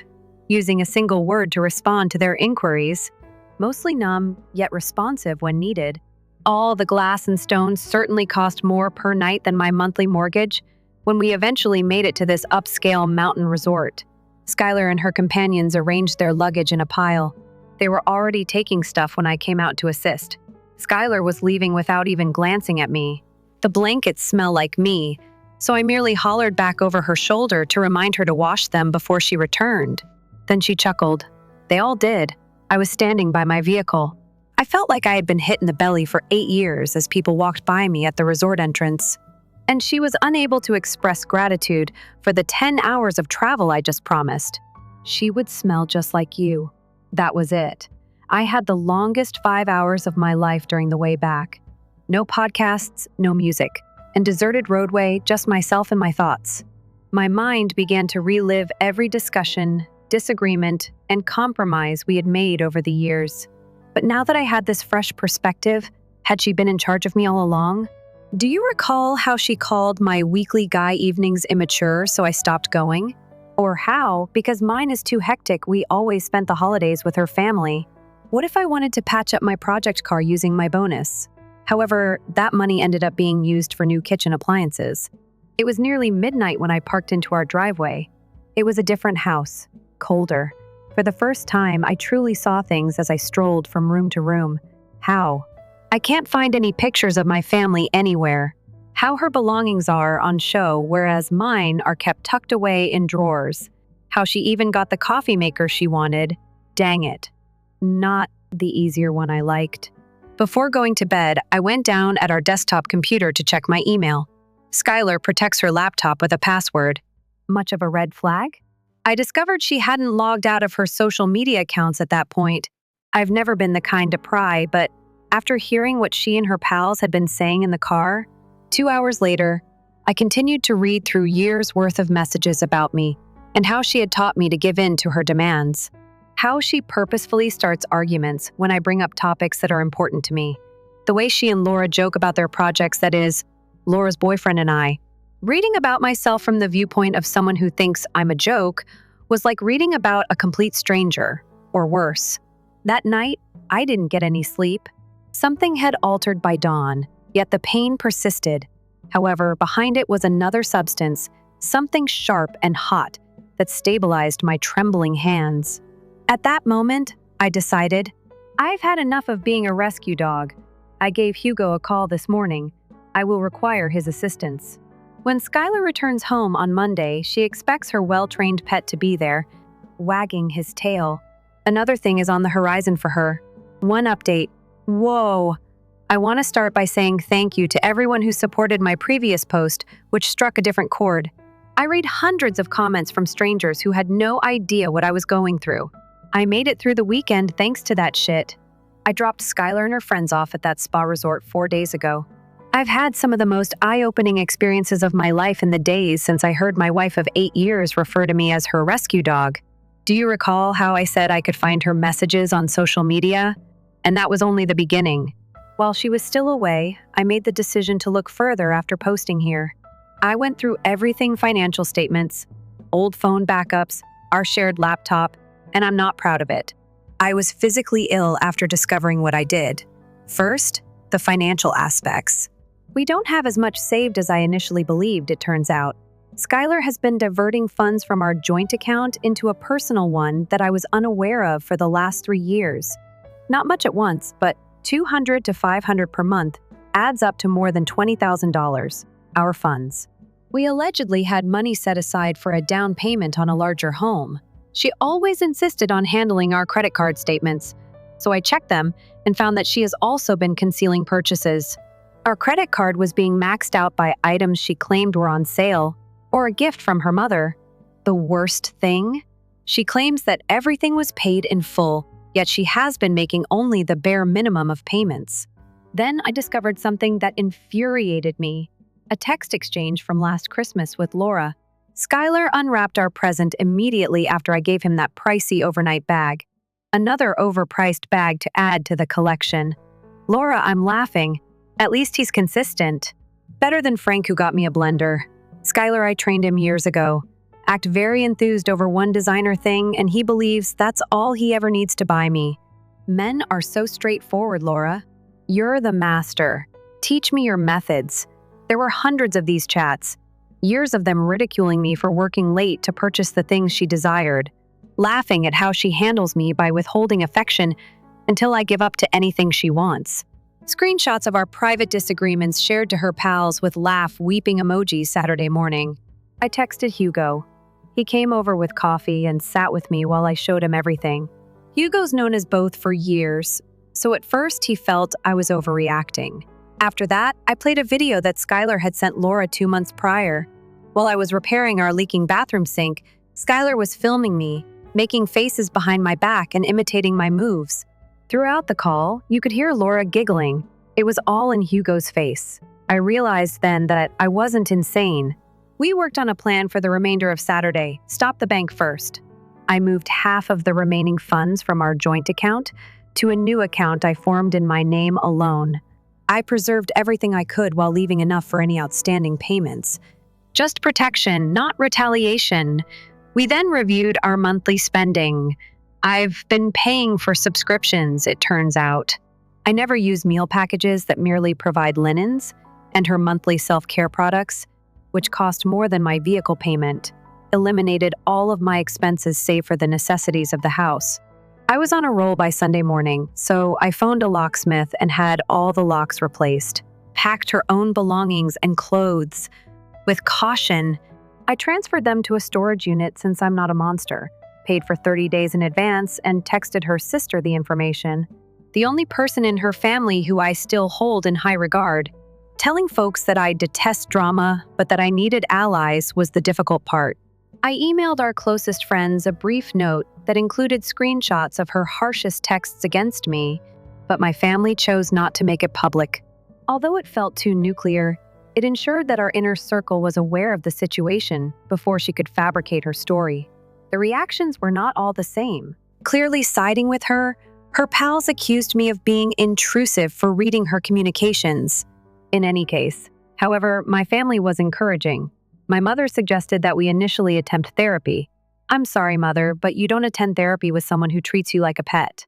using a single word to respond to their inquiries. Mostly numb, yet responsive when needed. All the glass and stones certainly cost more per night than my monthly mortgage when we eventually made it to this upscale mountain resort. Skylar and her companions arranged their luggage in a pile. They were already taking stuff when I came out to assist. Skylar was leaving without even glancing at me. The blankets smell like me, so I merely hollered back over her shoulder to remind her to wash them before she returned. Then she chuckled. They all did. I was standing by my vehicle. I felt like I had been hit in the belly for 8 years as people walked by me at the resort entrance. And she was unable to express gratitude for the 10 hours of travel I just promised. She would smell just like you. That was it. I had the longest 5 hours of my life during the way back. No podcasts, no music, and deserted roadway, just myself and my thoughts. My mind began to relive every discussion, disagreement, and compromise we had made over the years. But now that I had this fresh perspective, had she been in charge of me all along? Do you recall how she called my weekly guy evenings immature, so I stopped going? Or how, because mine is too hectic, we always spent the holidays with her family? What if I wanted to patch up my project car using my bonus? However, that money ended up being used for new kitchen appliances. It was nearly midnight when I parked into our driveway. It was a different house, colder. For the first time, I truly saw things as I strolled from room to room. How? I can't find any pictures of my family anywhere. How her belongings are on show, whereas mine are kept tucked away in drawers. How she even got the coffee maker she wanted. Dang it. Not the easier one I liked. Before going to bed, I went down at our desktop computer to check my email. Skylar protects her laptop with a password. Much of a red flag? I discovered she hadn't logged out of her social media accounts at that point. I've never been the kind to pry, but after hearing what she and her pals had been saying in the car, 2 hours later, I continued to read through years' worth of messages about me and how she had taught me to give in to her demands. How she purposefully starts arguments when I bring up topics that are important to me. The way she and Laura joke about their projects, that is, Laura's boyfriend and I. Reading about myself from the viewpoint of someone who thinks I'm a joke was like reading about a complete stranger, or worse. That night, I didn't get any sleep. Something had altered by dawn, yet the pain persisted. However, behind it was another substance, something sharp and hot, that stabilized my trembling hands. At that moment, I decided, I've had enough of being a rescue dog. I gave Hugo a call this morning. I will require his assistance. When Skylar returns home on Monday, she expects her well-trained pet to be there, wagging his tail. Another thing is on the horizon for her. One update. Whoa! I want to start by saying thank you to everyone who supported my previous post, which struck a different chord. I read hundreds of comments from strangers who had no idea what I was going through. I made it through the weekend thanks to that shit. I dropped Skylar and her friends off at that spa resort 4 days ago. I've had some of the most eye-opening experiences of my life in the days since I heard my wife of 8 years refer to me as her rescue dog. Do you recall how I said I could find her messages on social media? And that was only the beginning. While she was still away, I made the decision to look further after posting here. I went through everything: financial statements, old phone backups, our shared laptop, and I'm not proud of it. I was physically ill after discovering what I did. First, the financial aspects. We don't have as much saved as I initially believed, it turns out. Skylar has been diverting funds from our joint account into a personal one that I was unaware of for the last 3 years. Not much at once, but $200 to $500 per month adds up to more than $20,000, our funds. We allegedly had money set aside for a down payment on a larger home. She always insisted on handling our credit card statements, so I checked them and found that she has also been concealing purchases. Our credit card was being maxed out by items she claimed were on sale or a gift from her mother. The worst thing? She claims that everything was paid in full, yet she has been making only the bare minimum of payments. Then I discovered something that infuriated me. A text exchange from last Christmas with Laura. Skylar unwrapped our present immediately after I gave him that pricey overnight bag. Another overpriced bag to add to the collection. Laura, I'm laughing. At least he's consistent. Better than Frank, who got me a blender. Skylar, I trained him years ago. Act very enthused over one designer thing, and he believes that's all he ever needs to buy me. Men are so straightforward, Laura. You're the master. Teach me your methods. There were hundreds of these chats. Years of them ridiculing me for working late to purchase the things she desired. Laughing at how she handles me by withholding affection until I give up to anything she wants. Screenshots of our private disagreements shared to her pals with laugh weeping emojis Saturday morning. I texted Hugo. He came over with coffee and sat with me while I showed him everything. Hugo's known as both for years, so at first he felt I was overreacting. After that, I played a video that Skylar had sent Laura 2 months prior. While I was repairing our leaking bathroom sink, Skylar was filming me, making faces behind my back and imitating my moves. Throughout the call, you could hear Laura giggling. It was all in Hugo's face. I realized then that I wasn't insane. We worked on a plan for the remainder of Saturday. Stop the bank first. I moved half of the remaining funds from our joint account to a new account I formed in my name alone. I preserved everything I could while leaving enough for any outstanding payments. Just protection, not retaliation. We then reviewed our monthly spending. I've been paying for subscriptions, it turns out. I never use meal packages that merely provide linens, and her monthly self-care products, which cost more than my vehicle payment, eliminated all of my expenses save for the necessities of the house. I was on a roll by Sunday morning, so I phoned a locksmith and had all the locks replaced, packed her own belongings and clothes. With caution, I transferred them to a storage unit since I'm not a monster, paid for 30 days in advance, and texted her sister the information, the only person in her family who I still hold in high regard. Telling folks that I detest drama, but that I needed allies was the difficult part. I emailed our closest friends a brief note that included screenshots of her harshest texts against me, but my family chose not to make it public. Although it felt too nuclear, it ensured that our inner circle was aware of the situation before she could fabricate her story. The reactions were not all the same. Clearly siding with her, her pals accused me of being intrusive for reading her communications. In any case, however, my family was encouraging. My mother suggested that we initially attempt therapy. I'm sorry, Mother, but you don't attend therapy with someone who treats you like a pet.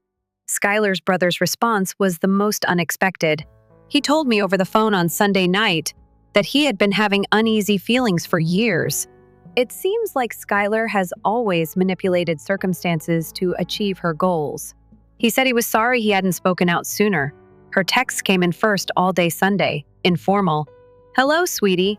Skylar's brother's response was the most unexpected. He told me over the phone on Sunday night that he had been having uneasy feelings for years. It seems like Skylar has always manipulated circumstances to achieve her goals. He said he was sorry he hadn't spoken out sooner. Her texts came in first all day Sunday, informal. Hello, sweetie.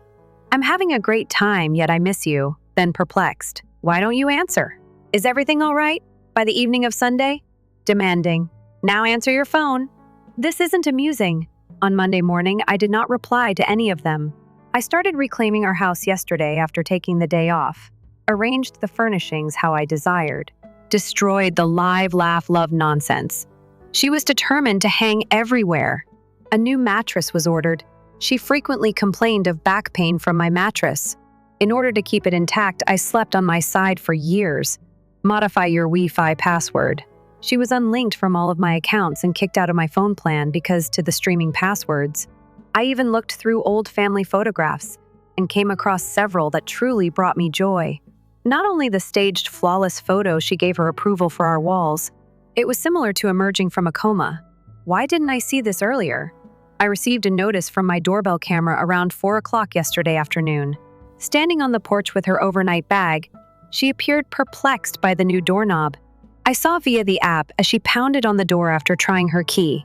I'm having a great time, yet I miss you. Then perplexed. Why don't you answer? Is everything all right? By the evening of Sunday? Demanding. Now answer your phone. This isn't amusing. On Monday morning, I did not reply to any of them. I started reclaiming our house yesterday after taking the day off, arranged the furnishings how I desired, destroyed the live, laugh, love nonsense. She was determined to hang everywhere. A new mattress was ordered. She frequently complained of back pain from my mattress. In order to keep it intact, I slept on my side for years. Modify your Wi-Fi password. She was unlinked from all of my accounts and kicked out of my phone plan because to the streaming passwords. I even looked through old family photographs and came across several that truly brought me joy. Not only the staged, flawless photo she gave her approval for our walls, it was similar to emerging from a coma. Why didn't I see this earlier? I received a notice from my doorbell camera around 4 o'clock yesterday afternoon. Standing on the porch with her overnight bag, she appeared perplexed by the new doorknob. I saw via the app as she pounded on the door after trying her key.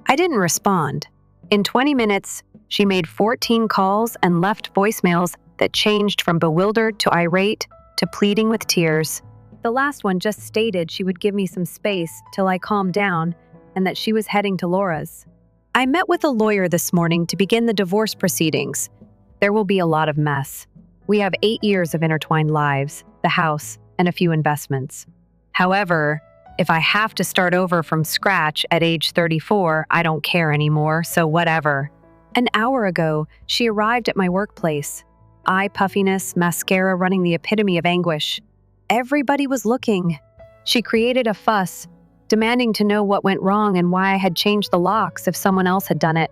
I didn't respond. In 20 minutes, she made 14 calls and left voicemails that changed from bewildered to irate to pleading with tears. The last one just stated she would give me some space till I calmed down and that she was heading to Laura's. I met with a lawyer this morning to begin the divorce proceedings. There will be a lot of mess. We have 8 years of intertwined lives, the house, and a few investments. However, if I have to start over from scratch at age 34, I don't care anymore, so whatever. An hour ago, she arrived at my workplace. Eye puffiness, mascara running the epitome of anguish. Everybody was looking. She created a fuss, demanding to know what went wrong and why I had changed the locks if someone else had done it.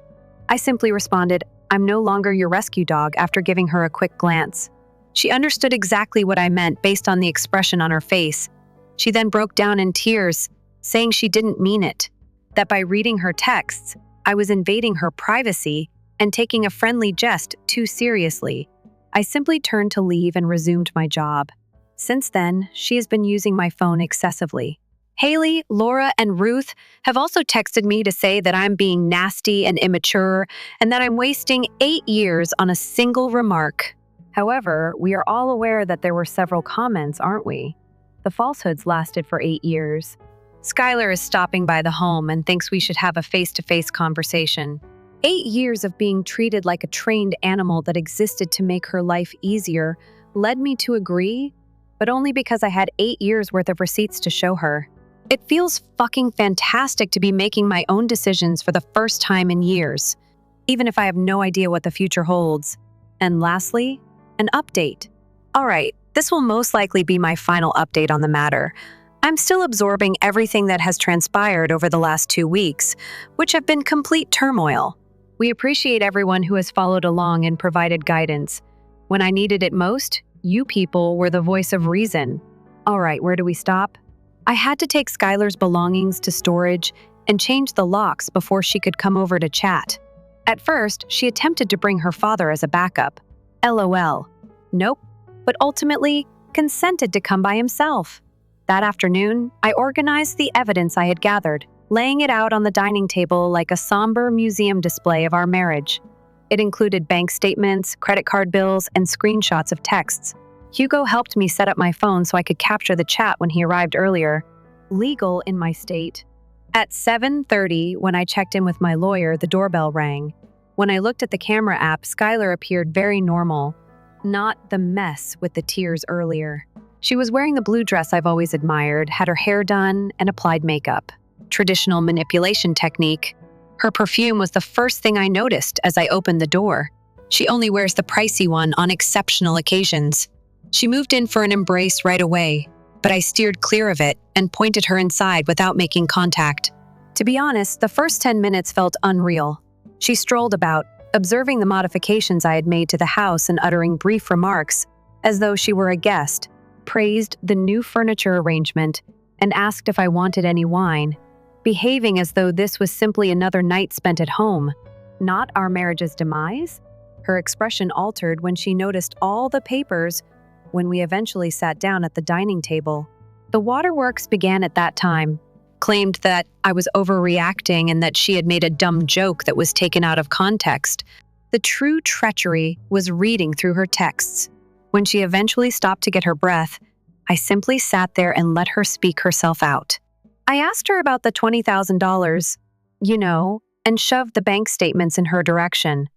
I simply responded, "I'm no longer your rescue dog," after giving her a quick glance. She understood exactly what I meant based on the expression on her face. She then broke down in tears, saying she didn't mean it, that by reading her texts, I was invading her privacy and taking a friendly jest too seriously. I simply turned to leave and resumed my job. Since then, she has been using my phone excessively. Haley, Laura, and Ruth have also texted me to say that I'm being nasty and immature and that I'm wasting 8 years on a single remark. However, we are all aware that there were several comments, aren't we? The falsehoods lasted for 8 years. Skylar is stopping by the home and thinks we should have a face-to-face conversation. 8 years of being treated like a trained animal that existed to make her life easier led me to agree, but only because I had 8 years worth of receipts to show her. It feels fucking fantastic to be making my own decisions for the first time in years, even if I have no idea what the future holds. And lastly, an update. All right, this will most likely be my final update on the matter. I'm still absorbing everything that has transpired over the last 2 weeks, which have been complete turmoil. We appreciate everyone who has followed along and provided guidance. When I needed it most, you people were the voice of reason. All right, where do we stop? I had to take Skylar's belongings to storage and change the locks before she could come over to chat. At first, she attempted to bring her father as a backup. LOL. Nope, but ultimately consented to come by himself. That afternoon, I organized the evidence I had gathered, laying it out on the dining table like a somber museum display of our marriage. It included bank statements, credit card bills, and screenshots of texts. Hugo helped me set up my phone so I could capture the chat when he arrived earlier. Legal in my state. At 7:30, when I checked in with my lawyer, the doorbell rang. When I looked at the camera app, Skylar appeared very normal. Not the mess with the tears earlier. She was wearing the blue dress I've always admired, had her hair done, and applied makeup. Traditional manipulation technique. Her perfume was the first thing I noticed as I opened the door. She only wears the pricey one on exceptional occasions. She moved in for an embrace right away, but I steered clear of it and pointed her inside without making contact. To be honest, the first 10 minutes felt unreal. She strolled about, observing the modifications I had made to the house and uttering brief remarks, as though she were a guest, praised the new furniture arrangement, and asked if I wanted any wine, behaving as though this was simply another night spent at home, not our marriage's demise. Her expression altered when she noticed all the papers when we eventually sat down at the dining table. The waterworks began at that time, claimed that I was overreacting and that she had made a dumb joke that was taken out of context. The true treachery was reading through her texts. When she eventually stopped to get her breath, I simply sat there and let her speak herself out. I asked her about the $20,000, and shoved the bank statements in her direction.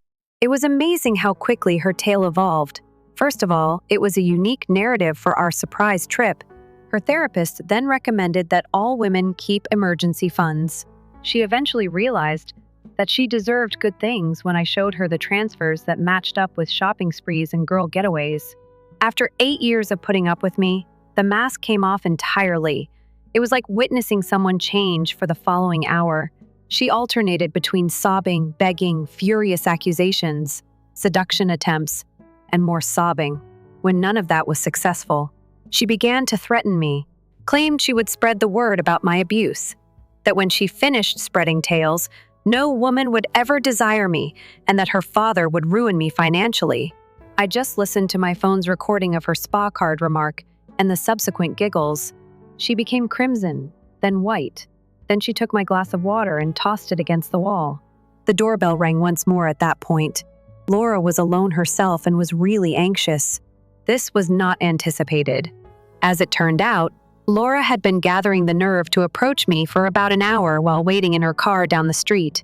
It was amazing how quickly her tale evolved. First of all, it was a unique narrative for our surprise trip. Her therapist then recommended that all women keep emergency funds. She eventually realized that she deserved good things when I showed her the transfers that matched up with shopping sprees and girl getaways. After 8 years of putting up with me, the mask came off entirely. It was like witnessing someone change for the following hour. She alternated between sobbing, begging, furious accusations, seduction attempts, and more sobbing. When none of that was successful, she began to threaten me, claimed she would spread the word about my abuse, that when she finished spreading tales, no woman would ever desire me, and that her father would ruin me financially. I just listened to my phone's recording of her spa card remark and the subsequent giggles. She became crimson, then white. Then she took my glass of water and tossed it against the wall. The doorbell rang once more at that point. Laura was alone herself and was really anxious. This was not anticipated. As it turned out, Laura had been gathering the nerve to approach me for about an hour while waiting in her car down the street.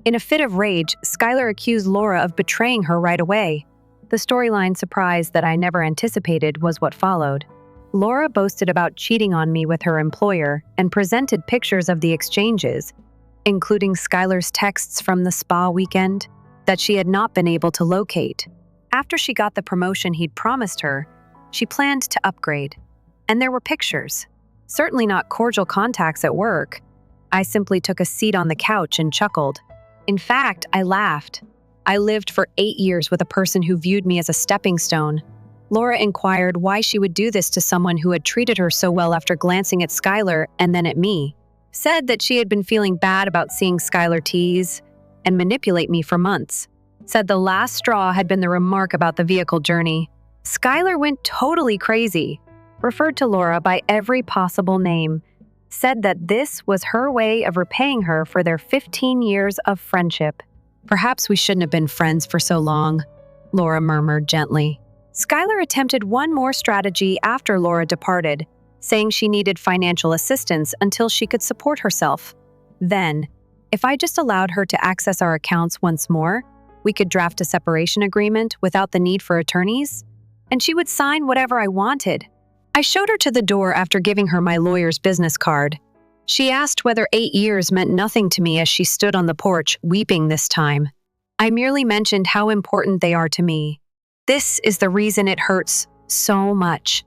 In a fit of rage, Skylar accused Laura of betraying her right away. The storyline surprise that I never anticipated was what followed. Laura boasted about cheating on me with her employer and presented pictures of the exchanges, including Skylar's texts from the spa weekend that she had not been able to locate. After she got the promotion he'd promised her, she planned to upgrade. And there were pictures. Certainly not cordial contacts at work. I simply took a seat on the couch and chuckled. In fact, I laughed. I lived for 8 years with a person who viewed me as a stepping stone. Laura inquired why she would do this to someone who had treated her so well after glancing at Skylar and then at me. Said that she had been feeling bad about seeing Skylar tease and manipulate me for months. Said the last straw had been the remark about the vehicle journey. Skylar went totally crazy. Referred to Laura by every possible name. Said that this was her way of repaying her for their 15 years of friendship. Perhaps we shouldn't have been friends for so long, Laura murmured gently. Skylar attempted one more strategy after Laura departed, saying she needed financial assistance until she could support herself. Then, if I just allowed her to access our accounts once more, we could draft a separation agreement without the need for attorneys, and she would sign whatever I wanted. I showed her to the door after giving her my lawyer's business card. She asked whether 8 years meant nothing to me as she stood on the porch, weeping this time. I merely mentioned how important they are to me. This is the reason it hurts so much.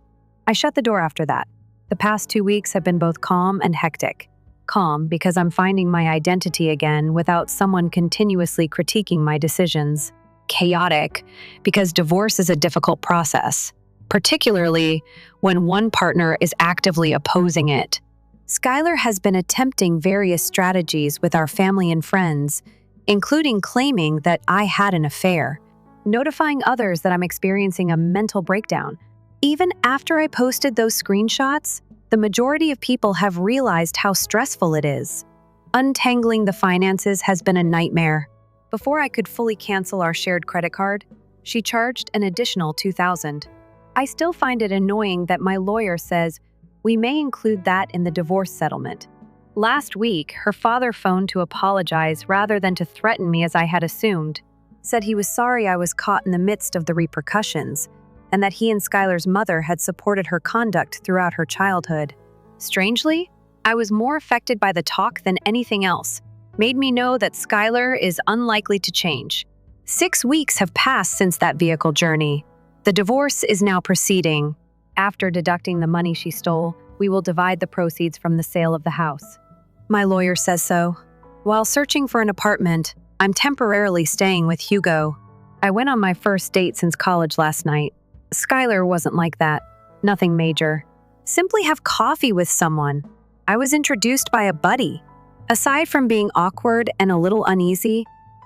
I shut the door after that. The past 2 weeks have been both calm and hectic. Calm because I'm finding my identity again without someone continuously critiquing my decisions. Chaotic because divorce is a difficult process, particularly when one partner is actively opposing it. Skylar has been attempting various strategies with our family and friends, including claiming that I had an affair, notifying others that I'm experiencing a mental breakdown. Even after I posted those screenshots, the majority of people have realized how stressful it is. Untangling the finances has been a nightmare. Before I could fully cancel our shared credit card, she charged an additional $2,000. I still find it annoying that my lawyer says we may include that in the divorce settlement. Last week, her father phoned to apologize rather than to threaten me as I had assumed. Said he was sorry I was caught in the midst of the repercussions, and that he and Skylar's mother had supported her conduct throughout her childhood. Strangely, I was more affected by the talk than anything else. Made me know that Skylar is unlikely to change. 6 weeks have passed since that vehicle journey. The divorce is now proceeding. After deducting the money she stole, we will divide the proceeds from the sale of the house. My lawyer says so. While searching for an apartment, I'm temporarily staying with Hugo. I went on my first date since college last night. Skylar wasn't like that. Nothing major. Simply have coffee with someone. I was introduced by a buddy. Aside from being awkward and a little uneasy,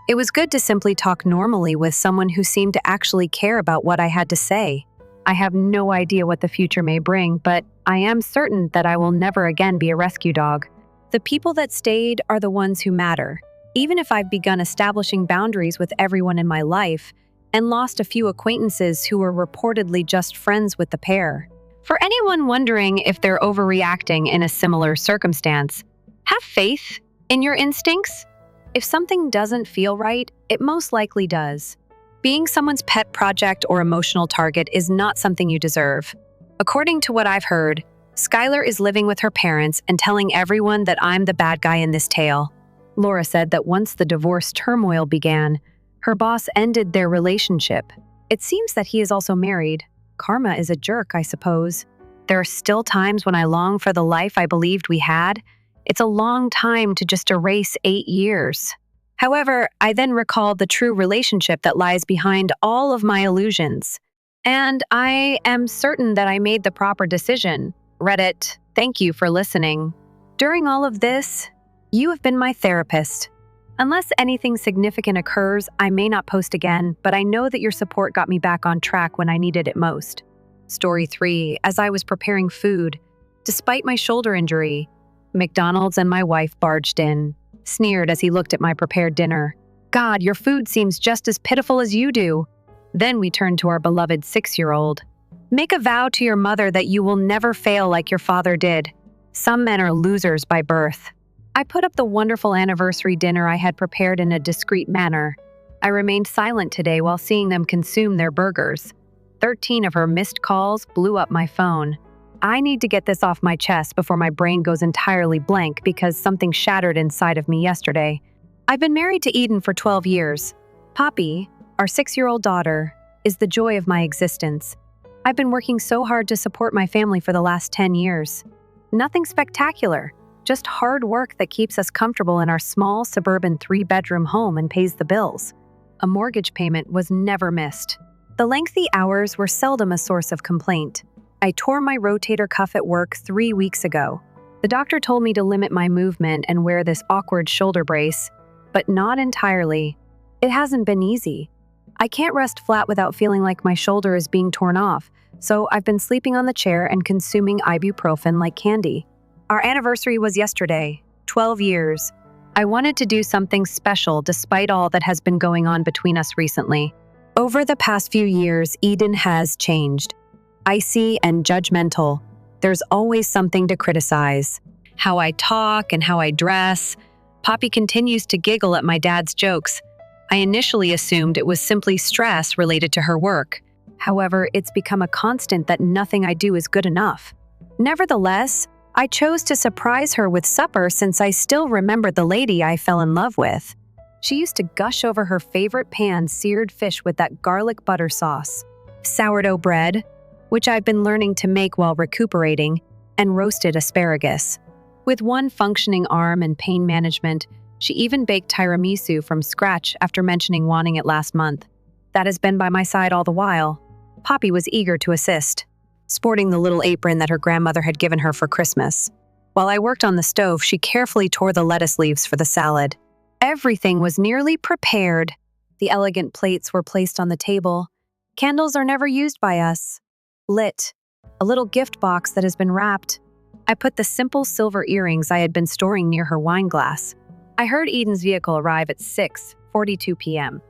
it was good to simply talk normally with someone who seemed to actually care about what I had to say. I have no idea what the future may bring, but I am certain that I will never again be a rescue dog. The people that stayed are the ones who matter. Even if I've begun establishing boundaries with everyone in my life and lost a few acquaintances who were reportedly just friends with the pair. For anyone wondering if they're overreacting in a similar circumstance, have faith in your instincts. If something doesn't feel right, it most likely does. Being someone's pet project or emotional target is not something you deserve. According to what I've heard, Skylar is living with her parents and telling everyone that I'm the bad guy in this tale. Laura said that once the divorce turmoil began, her boss ended their relationship. It seems that he is also married. Karma is a jerk, I suppose. There are still times when I long for the life I believed we had. It's a long time to just erase 8 years. However, I then recalled the true relationship that lies behind all of my illusions. And I am certain that I made the proper decision. Reddit, thank you for listening. During all of this, you have been my therapist. Unless anything significant occurs, I may not post again, but I know that your support got me back on track when I needed it most. Story 3, as I was preparing food, despite my shoulder injury, McDonald's and my wife barged in, sneered as he looked at my prepared dinner. God, your food seems just as pitiful as you do. Then we turned to our beloved 6-year-old. Make a vow to your mother that you will never fail like your father did. Some men are losers by birth. I put up the wonderful anniversary dinner I had prepared in a discreet manner. I remained silent today while seeing them consume their burgers. 13 of her missed calls blew up my phone. I need to get this off my chest before my brain goes entirely blank because something shattered inside of me yesterday. I've been married to Eden for 12 years. Poppy, our 6-year-old daughter, is the joy of my existence. I've been working so hard to support my family for the last 10 years. Nothing spectacular, just hard work that keeps us comfortable in our small suburban 3-bedroom home and pays the bills. A mortgage payment was never missed. The lengthy hours were seldom a source of complaint. I tore my rotator cuff at work 3 weeks ago. The doctor told me to limit my movement and wear this awkward shoulder brace, but not entirely. It hasn't been easy. I can't rest flat without feeling like my shoulder is being torn off, so I've been sleeping on the chair and consuming ibuprofen like candy. Our anniversary was yesterday, 12 years. I wanted to do something special despite all that has been going on between us recently. Over the past few years, Eden has changed. Icy and judgmental. There's always something to criticize. How I talk and how I dress. Poppy continues to giggle at my dad's jokes. I initially assumed it was simply stress related to her work. However, it's become a constant that nothing I do is good enough. Nevertheless, I chose to surprise her with supper since I still remembered the lady I fell in love with. She used to gush over her favorite pan-seared fish with that garlic butter sauce, sourdough bread, which I've been learning to make while recuperating, and roasted asparagus. With one functioning arm and pain management, she even baked tiramisu from scratch after mentioning wanting it last month. That has been by my side all the while. Poppy was eager to assist, sporting the little apron that her grandmother had given her for Christmas. While I worked on the stove, she carefully tore the lettuce leaves for the salad. Everything was nearly prepared. The elegant plates were placed on the table. Candles are never used by us. Lit. A little gift box that has been wrapped. I put the simple silver earrings I had been storing near her wine glass. I heard Eden's vehicle arrive at 6:42 p.m.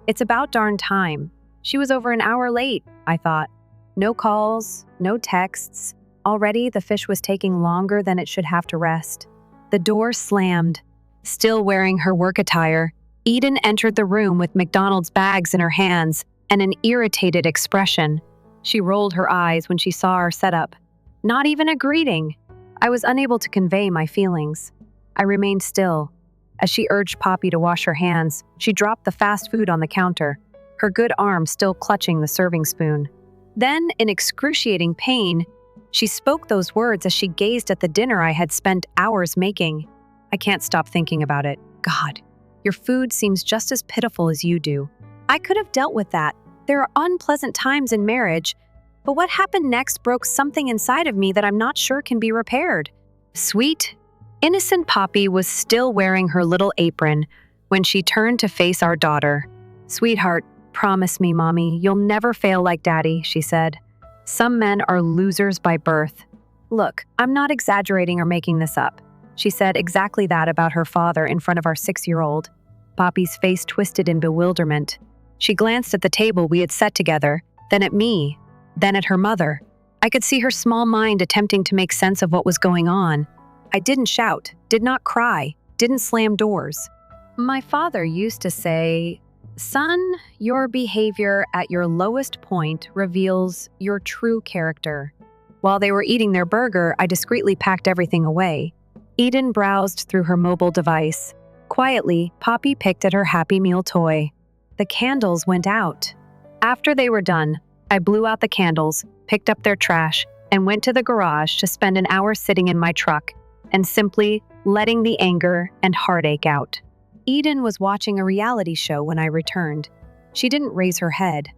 It's about darn time. She was over an hour late, I thought. No calls, no texts. Already the fish was taking longer than it should have to rest. The door slammed. Still wearing her work attire, Eden entered the room with McDonald's bags in her hands and an irritated expression. She rolled her eyes when she saw our setup. Not even a greeting. I was unable to convey my feelings. I remained still. As she urged Poppy to wash her hands, she dropped the fast food on the counter, her good arm still clutching the serving spoon. Then, in excruciating pain, she spoke those words as she gazed at the dinner I had spent hours making. I can't stop thinking about it. God, your food seems just as pitiful as you do. I could have dealt with that. There are unpleasant times in marriage, but what happened next broke something inside of me that I'm not sure can be repaired. Sweet, innocent Poppy was still wearing her little apron when she turned to face our daughter. Sweetheart, promise me, Mommy, you'll never fail like Daddy, she said. Some men are losers by birth. Look, I'm not exaggerating or making this up. She said exactly that about her father in front of our 6-year-old. Poppy's face twisted in bewilderment. She glanced at the table we had set together, then at me, then at her mother. I could see her small mind attempting to make sense of what was going on. I didn't shout, did not cry, didn't slam doors. My father used to say, "Son, your behavior at your lowest point reveals your true character." While they were eating their burger, I discreetly packed everything away. Eden browsed through her mobile device. Quietly, Poppy picked at her Happy Meal toy. The candles went out. After they were done, I blew out the candles, picked up their trash, and went to the garage to spend an hour sitting in my truck and simply letting the anger and heartache out. Eden was watching a reality show when I returned. She didn't raise her head.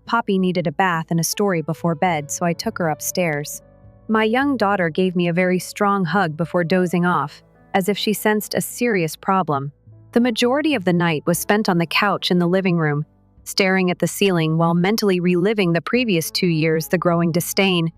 Poppy needed a bath and a story before bed, so I took her upstairs. My young daughter gave me a very strong hug before dozing off, as if she sensed a serious problem. The majority of the night was spent on the couch in the living room, staring at the ceiling while mentally reliving the previous 2 years, the growing disdain,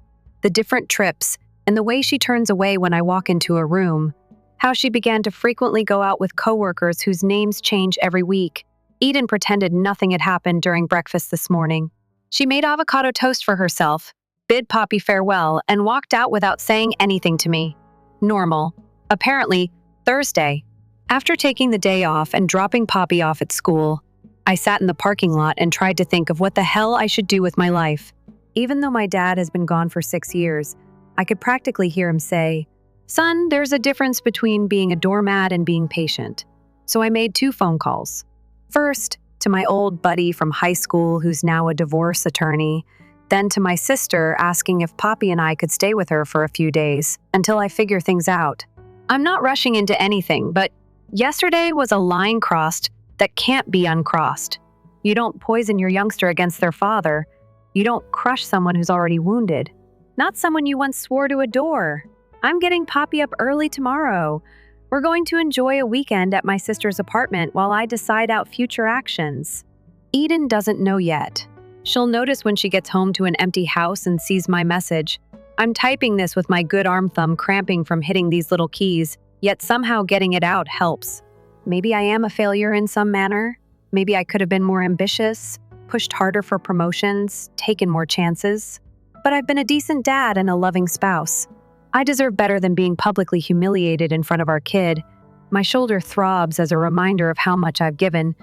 the different trips, and the way she turns away when I walk into a room. How she began to frequently go out with coworkers whose names change every week. Eden pretended nothing had happened during breakfast this morning. She made avocado toast for herself, bid Poppy farewell, and walked out without saying anything to me. Normal. Apparently, Thursday. After taking the day off and dropping Poppy off at school, I sat in the parking lot and tried to think of what the hell I should do with my life. Even though my dad has been gone for 6 years, I could practically hear him say, "Son, there's a difference between being a doormat and being patient." So I made 2 phone calls. First, to my old buddy from high school who's now a divorce attorney, then to my sister asking if Poppy and I could stay with her for a few days until I figure things out. I'm not rushing into anything, but yesterday was a line crossed that can't be uncrossed. You don't poison your youngster against their father. You don't crush someone who's already wounded. Not someone you once swore to adore. I'm getting Poppy up early tomorrow. We're going to enjoy a weekend at my sister's apartment while I decide out future actions. Eden doesn't know yet. She'll notice when she gets home to an empty house and sees my message. I'm typing this with my good arm thumb cramping from hitting these little keys, yet somehow getting it out helps. Maybe I am a failure in some manner. Maybe I could have been more ambitious, pushed harder for promotions, taken more chances. But I've been a decent dad and a loving spouse. I deserve better than being publicly humiliated in front of our kid. My shoulder throbs as a reminder of how much I've given,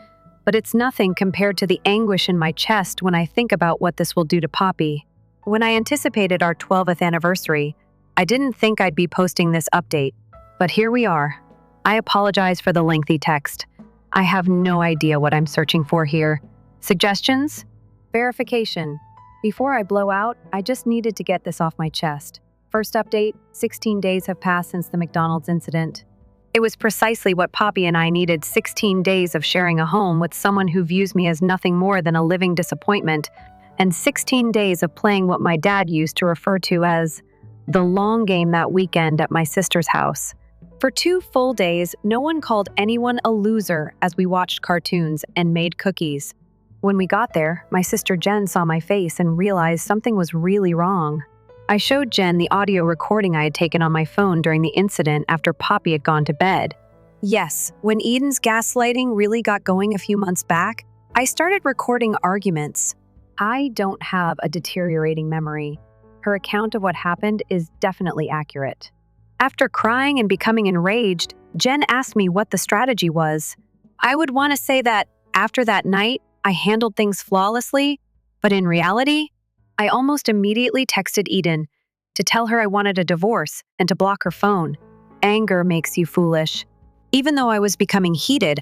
but it's nothing compared to the anguish in my chest when I think about what this will do to Poppy. When I anticipated our 12th anniversary, I didn't think I'd be posting this update, but here we are. I apologize for the lengthy text. I have no idea what I'm searching for here. Suggestions? Verification. Before I blow out, I just needed to get this off my chest. First update, 16 days have passed since the McDonald's incident. It was precisely what Poppy and I needed, 16 days of sharing a home with someone who views me as nothing more than a living disappointment, and 16 days of playing what my dad used to refer to as the long game that weekend at my sister's house. For 2 full days, no one called anyone a loser as we watched cartoons and made cookies. When we got there, my sister Jen saw my face and realized something was really wrong. I showed Jen the audio recording I had taken on my phone during the incident after Poppy had gone to bed. Yes, when Eden's gaslighting really got going a few months back, I started recording arguments. I don't have a deteriorating memory. Her account of what happened is definitely accurate. After crying and becoming enraged, Jen asked me what the strategy was. I would want to say that after that night, I handled things flawlessly, but in reality, I almost immediately texted Eden to tell her I wanted a divorce and to block her phone. Anger makes you foolish. Even though I was becoming heated,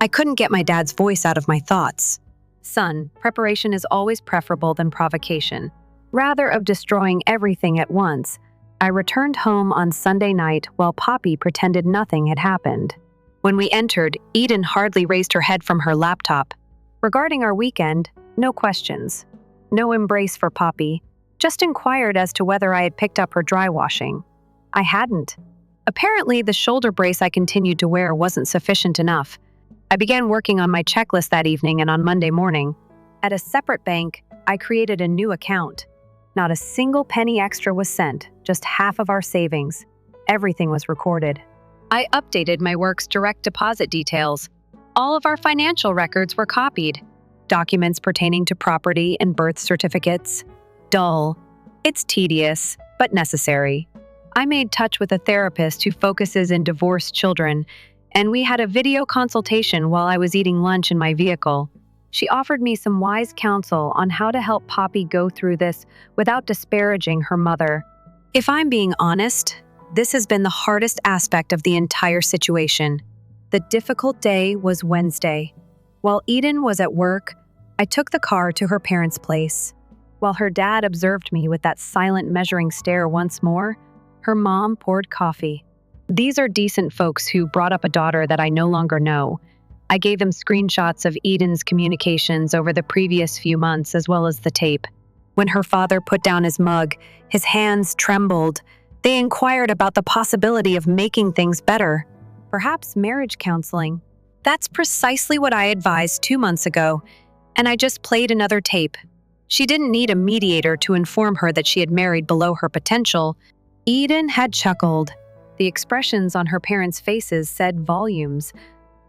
I couldn't get my dad's voice out of my thoughts. Son, preparation is always preferable than provocation. Rather of destroying everything at once, I returned home on Sunday night while Poppy pretended nothing had happened. When we entered, Eden hardly raised her head from her laptop. Regarding our weekend, no questions. No embrace for Poppy, just inquired as to whether I had picked up her dry washing. I hadn't. Apparently, the shoulder brace I continued to wear wasn't sufficient enough. I began working on my checklist that evening and on Monday morning. At a separate bank, I created a new account. Not a single penny extra was sent, just half of our savings. Everything was recorded. I updated my work's direct deposit details. All of our financial records were copied. Documents pertaining to property and birth certificates. Dull. It's tedious, but necessary. I made touch with a therapist who focuses in divorced children, and we had a video consultation while I was eating lunch in my vehicle. She offered me some wise counsel on how to help Poppy go through this without disparaging her mother. If I'm being honest, this has been the hardest aspect of the entire situation. The difficult day was Wednesday. While Eden was at work, I took the car to her parents' place. While her dad observed me with that silent measuring stare once more, her mom poured coffee. These are decent folks who brought up a daughter that I no longer know. I gave them screenshots of Eden's communications over the previous few months as well as the tape. When her father put down his mug, his hands trembled. They inquired about the possibility of making things better. Perhaps marriage counseling. That's precisely what I advised 2 months ago, and I just played another tape. She didn't need a mediator to inform her that she had married below her potential. Eden had chuckled. The expressions on her parents' faces said volumes.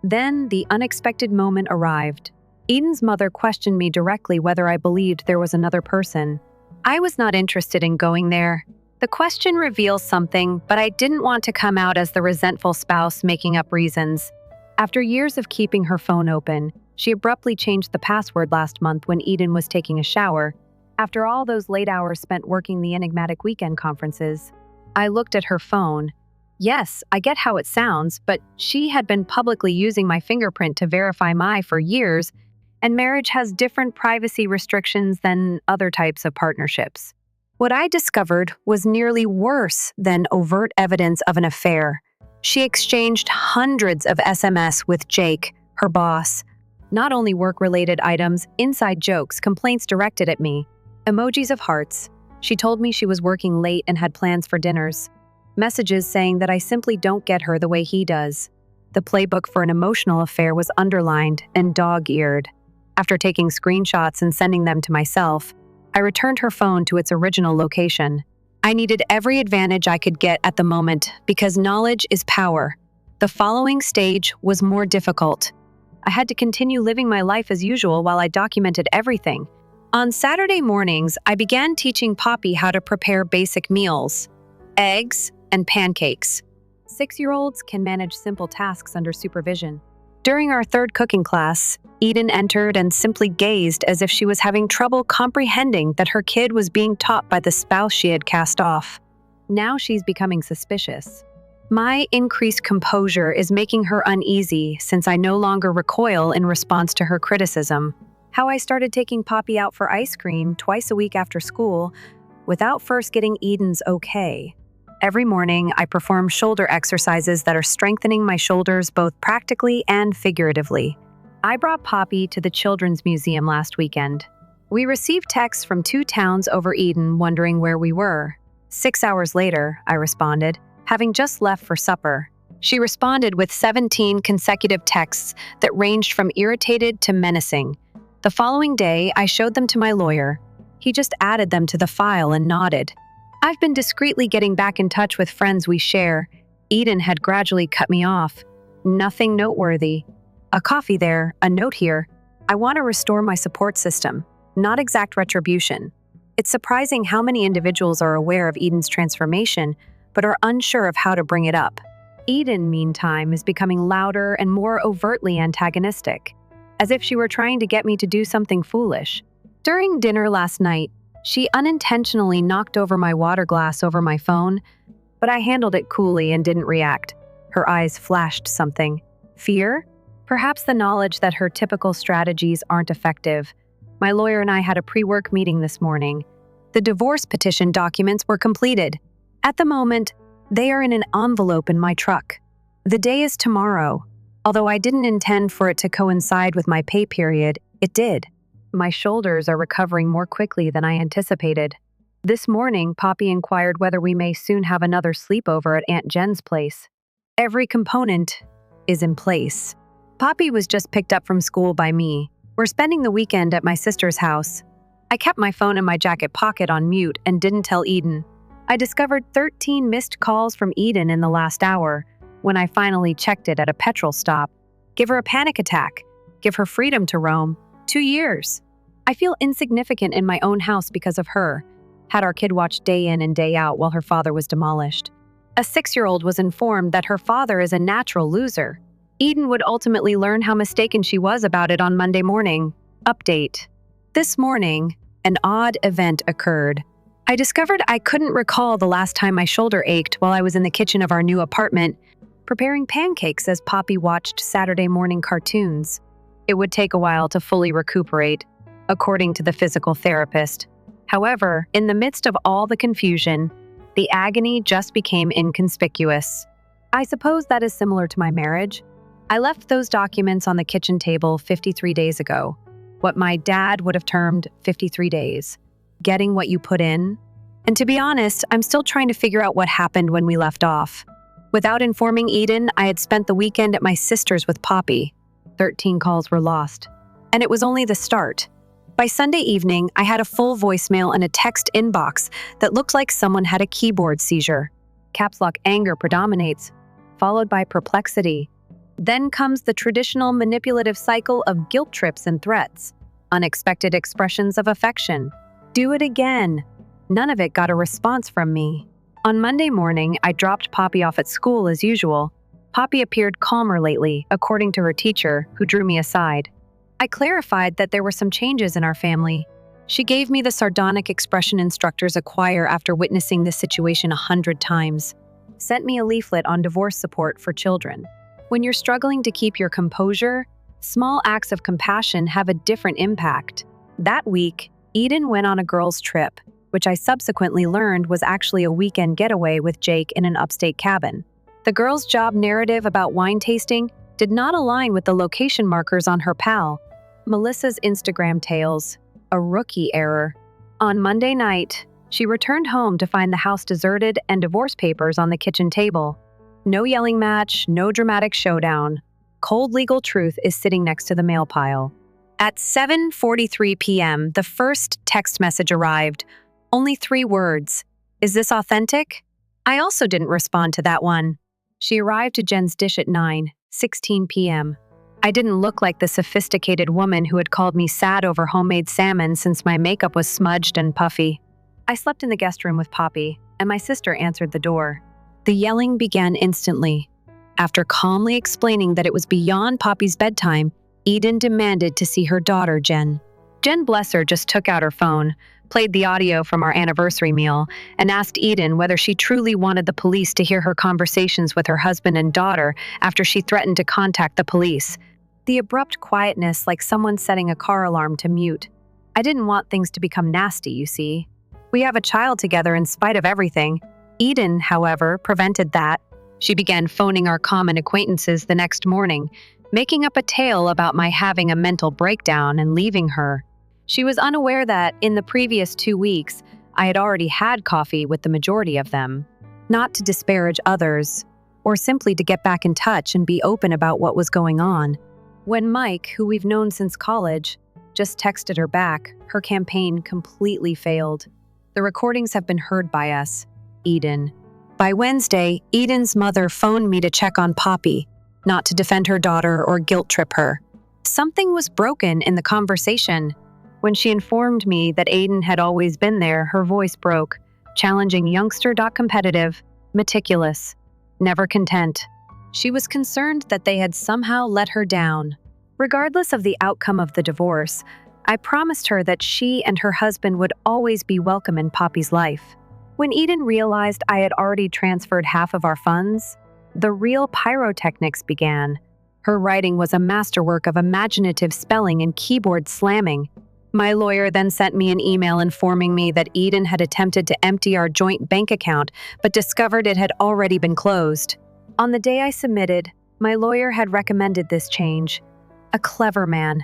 Then the unexpected moment arrived. Eden's mother questioned me directly whether I believed there was another person. I was not interested in going there. The question reveals something, but I didn't want to come out as the resentful spouse making up reasons. After years of keeping her phone open, she abruptly changed the password last month when Eden was taking a shower. After all those late hours spent working the enigmatic weekend conferences, I looked at her phone. Yes, I get how it sounds, but she had been publicly using my fingerprint to verify for years, and marriage has different privacy restrictions than other types of partnerships. What I discovered was nearly worse than overt evidence of an affair. She exchanged hundreds of SMS with Jake, her boss. Not only work-related items, inside jokes, complaints directed at me, emojis of hearts. She told me she was working late and had plans for dinners. Messages saying that I simply don't get her the way he does. The playbook for an emotional affair was underlined and dog-eared. After taking screenshots and sending them to myself, I returned her phone to its original location. I needed every advantage I could get at the moment because knowledge is power. The following stage was more difficult. I had to continue living my life as usual while I documented everything. On Saturday mornings, I began teaching Poppy how to prepare basic meals: eggs and pancakes. 6-year-olds can manage simple tasks under supervision. During our third cooking class, Eden entered and simply gazed as if she was having trouble comprehending that her kid was being taught by the spouse she had cast off. Now she's becoming suspicious. My increased composure is making her uneasy since I no longer recoil in response to her criticism. How I started taking Poppy out for ice cream twice a week after school without first getting Eden's okay. Every morning, I perform shoulder exercises that are strengthening my shoulders both practically and figuratively. I brought Poppy to the Children's Museum last weekend. We received texts from 2 towns over Eden wondering where we were. 6 hours later, I responded, having just left for supper. She responded with 17 consecutive texts that ranged from irritated to menacing. The following day, I showed them to my lawyer. He just added them to the file and nodded. I've been discreetly getting back in touch with friends we share. Eden had gradually cut me off. Nothing noteworthy. A coffee there, a note here. I want to restore my support system, not exact retribution. It's surprising how many individuals are aware of Eden's transformation, but are unsure of how to bring it up. Eden, meantime, is becoming louder and more overtly antagonistic, as if she were trying to get me to do something foolish. During dinner last night, she unintentionally knocked over my water glass over my phone, but I handled it coolly and didn't react. Her eyes flashed something. Fear? Perhaps the knowledge that her typical strategies aren't effective. My lawyer and I had a pre-work meeting this morning. The divorce petition documents were completed. At the moment, they are in an envelope in my truck. The day is tomorrow. Although I didn't intend for it to coincide with my pay period, it did. My shoulders are recovering more quickly than I anticipated. This morning, Poppy inquired whether we may soon have another sleepover at Aunt Jen's place. Every component is in place. Poppy was just picked up from school by me. We're spending the weekend at my sister's house. I kept my phone in my jacket pocket on mute and didn't tell Eden. I discovered 13 missed calls from Eden in the last hour when I finally checked it at a petrol stop. Give her a panic attack. Give her freedom to roam. 2 years. I feel insignificant in my own house because of her. Had our kid watched day in and day out while her father was demolished. A 6-year-old was informed that her father is a natural loser. Eden would ultimately learn how mistaken she was about it on Monday morning. Update. This morning, an odd event occurred. I discovered I couldn't recall the last time my shoulder ached while I was in the kitchen of our new apartment, preparing pancakes as Poppy watched Saturday morning cartoons. It would take a while to fully recuperate, according to the physical therapist. However, in the midst of all the confusion, the agony just became inconspicuous. I suppose that is similar to my marriage. I left those documents on the kitchen table 53 days ago, what my dad would have termed 53 days. Getting what you put in. And to be honest, I'm still trying to figure out what happened when we left off. Without informing Eden, I had spent the weekend at my sister's with Poppy. 13 calls were lost. And it was only the start. By Sunday evening, I had a full voicemail and a text inbox that looked like someone had a keyboard seizure. Caps lock anger predominates, followed by perplexity. Then comes the traditional manipulative cycle of guilt trips and threats, unexpected expressions of affection. Do it again. None of it got a response from me. On Monday morning, I dropped Poppy off at school as usual. Poppy appeared calmer lately, according to her teacher, who drew me aside. I clarified that there were some changes in our family. She gave me the sardonic expression instructors acquire after witnessing this situation 100 times. Sent me a leaflet on divorce support for children. When you're struggling to keep your composure, small acts of compassion have a different impact. That week, Eden went on a girls' trip, which I subsequently learned was actually a weekend getaway with Jake in an upstate cabin. The girls' job narrative about wine tasting did not align with the location markers on her pal, Melissa's Instagram tales, a rookie error. On Monday night, she returned home to find the house deserted and divorce papers on the kitchen table. No yelling match, no dramatic showdown. Cold legal truth is sitting next to the mail pile. At 7:43 p.m., the first text message arrived. Only 3 words. Is this authentic? I also didn't respond to that one. She arrived to Jen's dish at 9:16 p.m. I didn't look like the sophisticated woman who had called me sad over homemade salmon since my makeup was smudged and puffy. I slept in the guest room with Poppy, and my sister answered the door. The yelling began instantly. After calmly explaining that it was beyond Poppy's bedtime, Eden demanded to see her daughter, Jen. Jen, bless her, just took out her phone, played the audio from our anniversary meal, and asked Eden whether she truly wanted the police to hear her conversations with her husband and daughter after she threatened to contact the police. The abrupt quietness, like someone setting a car alarm to mute. I didn't want things to become nasty, you see. We have a child together in spite of everything. Eden, however, prevented that. She began phoning our common acquaintances the next morning, making up a tale about my having a mental breakdown and leaving her. She was unaware that, in the previous 2 weeks, I had already had coffee with the majority of them. Not to disparage others, or simply to get back in touch and be open about what was going on. When Mike, who we've known since college, just texted her back, her campaign completely failed. The recordings have been heard by us, Eden. By Wednesday, Eden's mother phoned me to check on Poppy, not to defend her daughter or guilt trip her. Something was broken in the conversation. When she informed me that Aiden had always been there, her voice broke, challenging youngster. Competitive, meticulous, never content. She was concerned that they had somehow let her down. Regardless of the outcome of the divorce, I promised her that she and her husband would always be welcome in Poppy's life. When Eden realized I had already transferred half of our funds, the real pyrotechnics began. Her writing was a masterwork of imaginative spelling and keyboard slamming. My lawyer then sent me an email informing me that Eden had attempted to empty our joint bank account, but discovered it had already been closed. On the day I submitted, my lawyer had recommended this change. A clever man.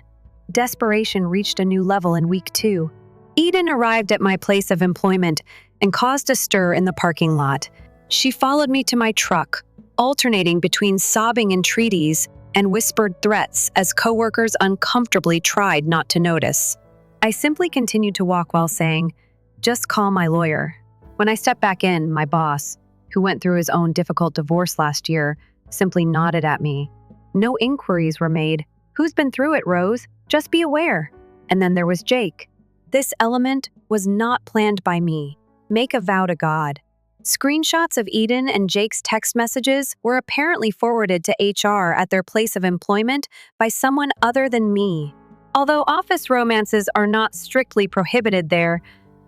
Desperation reached a new level in week 2. Eden arrived at my place of employment and caused a stir in the parking lot. She followed me to my truck, alternating between sobbing entreaties and whispered threats as coworkers uncomfortably tried not to notice. I simply continued to walk while saying, "Just call my lawyer." When I stepped back in, my boss, who went through his own difficult divorce last year, simply nodded at me. No inquiries were made. "Who's been through it, Rose? Just be aware." And then there was Jake. This element was not planned by me. Make a vow to God. Screenshots of Eden and Jake's text messages were apparently forwarded to HR at their place of employment by someone other than me. Although office romances are not strictly prohibited there,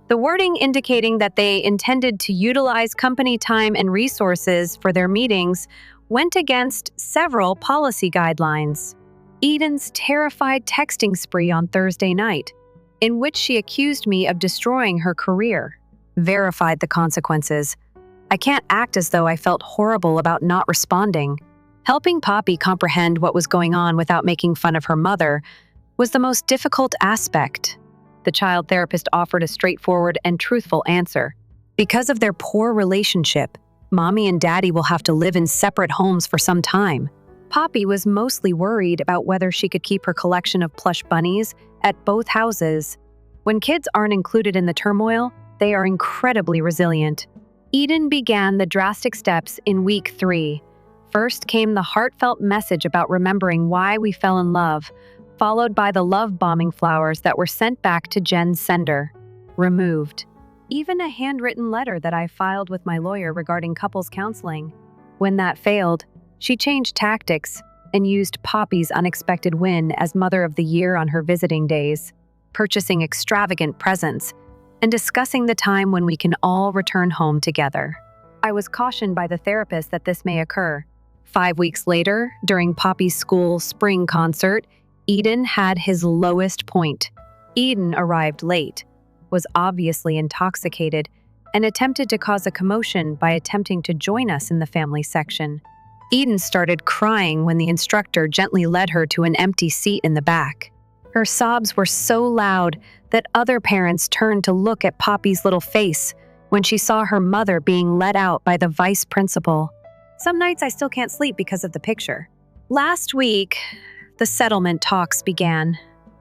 the wording indicating that they intended to utilize company time and resources for their meetings went against several policy guidelines. Eden's terrified texting spree on Thursday night, in which she accused me of destroying her career, verified the consequences. I can't act as though I felt horrible about not responding. Helping Poppy comprehend what was going on without making fun of her mother was the most difficult aspect. The child therapist offered a straightforward and truthful answer. Because of their poor relationship, Mommy and Daddy will have to live in separate homes for some time. Poppy was mostly worried about whether she could keep her collection of plush bunnies at both houses. When kids aren't included in the turmoil, they are incredibly resilient. Eden began the drastic steps in week 3. First came the heartfelt message about remembering why we fell in love, followed by the love bombing flowers that were sent back to Jen's sender. Removed. Even a handwritten letter that I filed with my lawyer regarding couples counseling. When that failed, she changed tactics and used Poppy's unexpected win as Mother of the Year on her visiting days, purchasing extravagant presents and discussing the time when we can all return home together. I was cautioned by the therapist that this may occur. 5 weeks later, during Poppy's school spring concert, Eden had his lowest point. Eden arrived late, was obviously intoxicated, and attempted to cause a commotion by attempting to join us in the family section. Eden started crying when the instructor gently led her to an empty seat in the back. Her sobs were so loud that other parents turned to look at Poppy's little face when she saw her mother being let out by the vice principal. Some nights I still can't sleep because of the picture. Last week, the settlement talks began.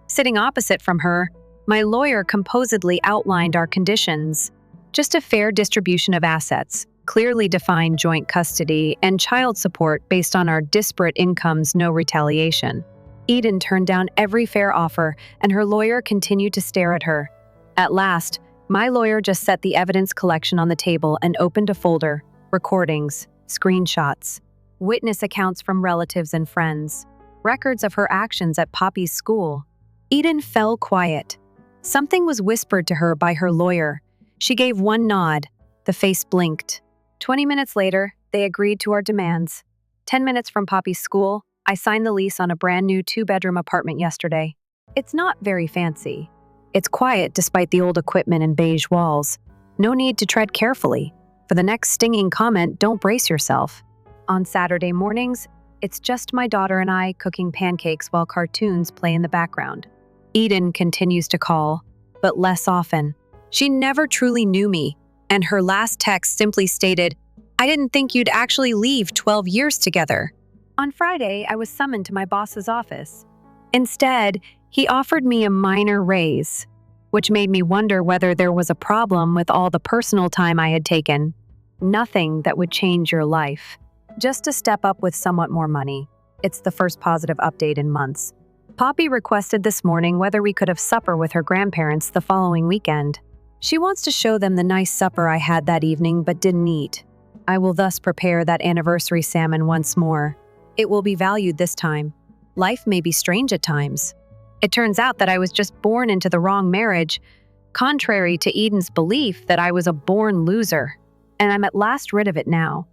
Sitting opposite from her, my lawyer composedly outlined our conditions. Just a fair distribution of assets, clearly defined joint custody, and child support based on our disparate incomes, no retaliation. Eden turned down every fair offer, and her lawyer continued to stare at her. At last, my lawyer just set the evidence collection on the table and opened a folder, recordings, screenshots, witness accounts from relatives and friends, records of her actions at Poppy's school. Eden fell quiet. Something was whispered to her by her lawyer. She gave one nod. The face blinked. 20 minutes later, they agreed to our demands. 10 minutes from Poppy's school, I signed the lease on a brand new 2-bedroom apartment yesterday. It's not very fancy. It's quiet despite the old equipment and beige walls. No need to tread carefully. For the next stinging comment, don't brace yourself. On Saturday mornings, it's just my daughter and I cooking pancakes while cartoons play in the background. Eden continues to call, but less often. She never truly knew me, and her last text simply stated, "I didn't think you'd actually leave 12 years together." On Friday, I was summoned to my boss's office. Instead, he offered me a minor raise, which made me wonder whether there was a problem with all the personal time I had taken. Nothing that would change your life. Just a step up with somewhat more money. It's the first positive update in months. Poppy requested this morning whether we could have supper with her grandparents the following weekend. She wants to show them the nice supper I had that evening but didn't eat. I will thus prepare that anniversary salmon once more. It will be valued this time. Life may be strange at times. It turns out that I was just born into the wrong marriage, contrary to Eden's belief that I was a born loser, and I'm at last rid of it now.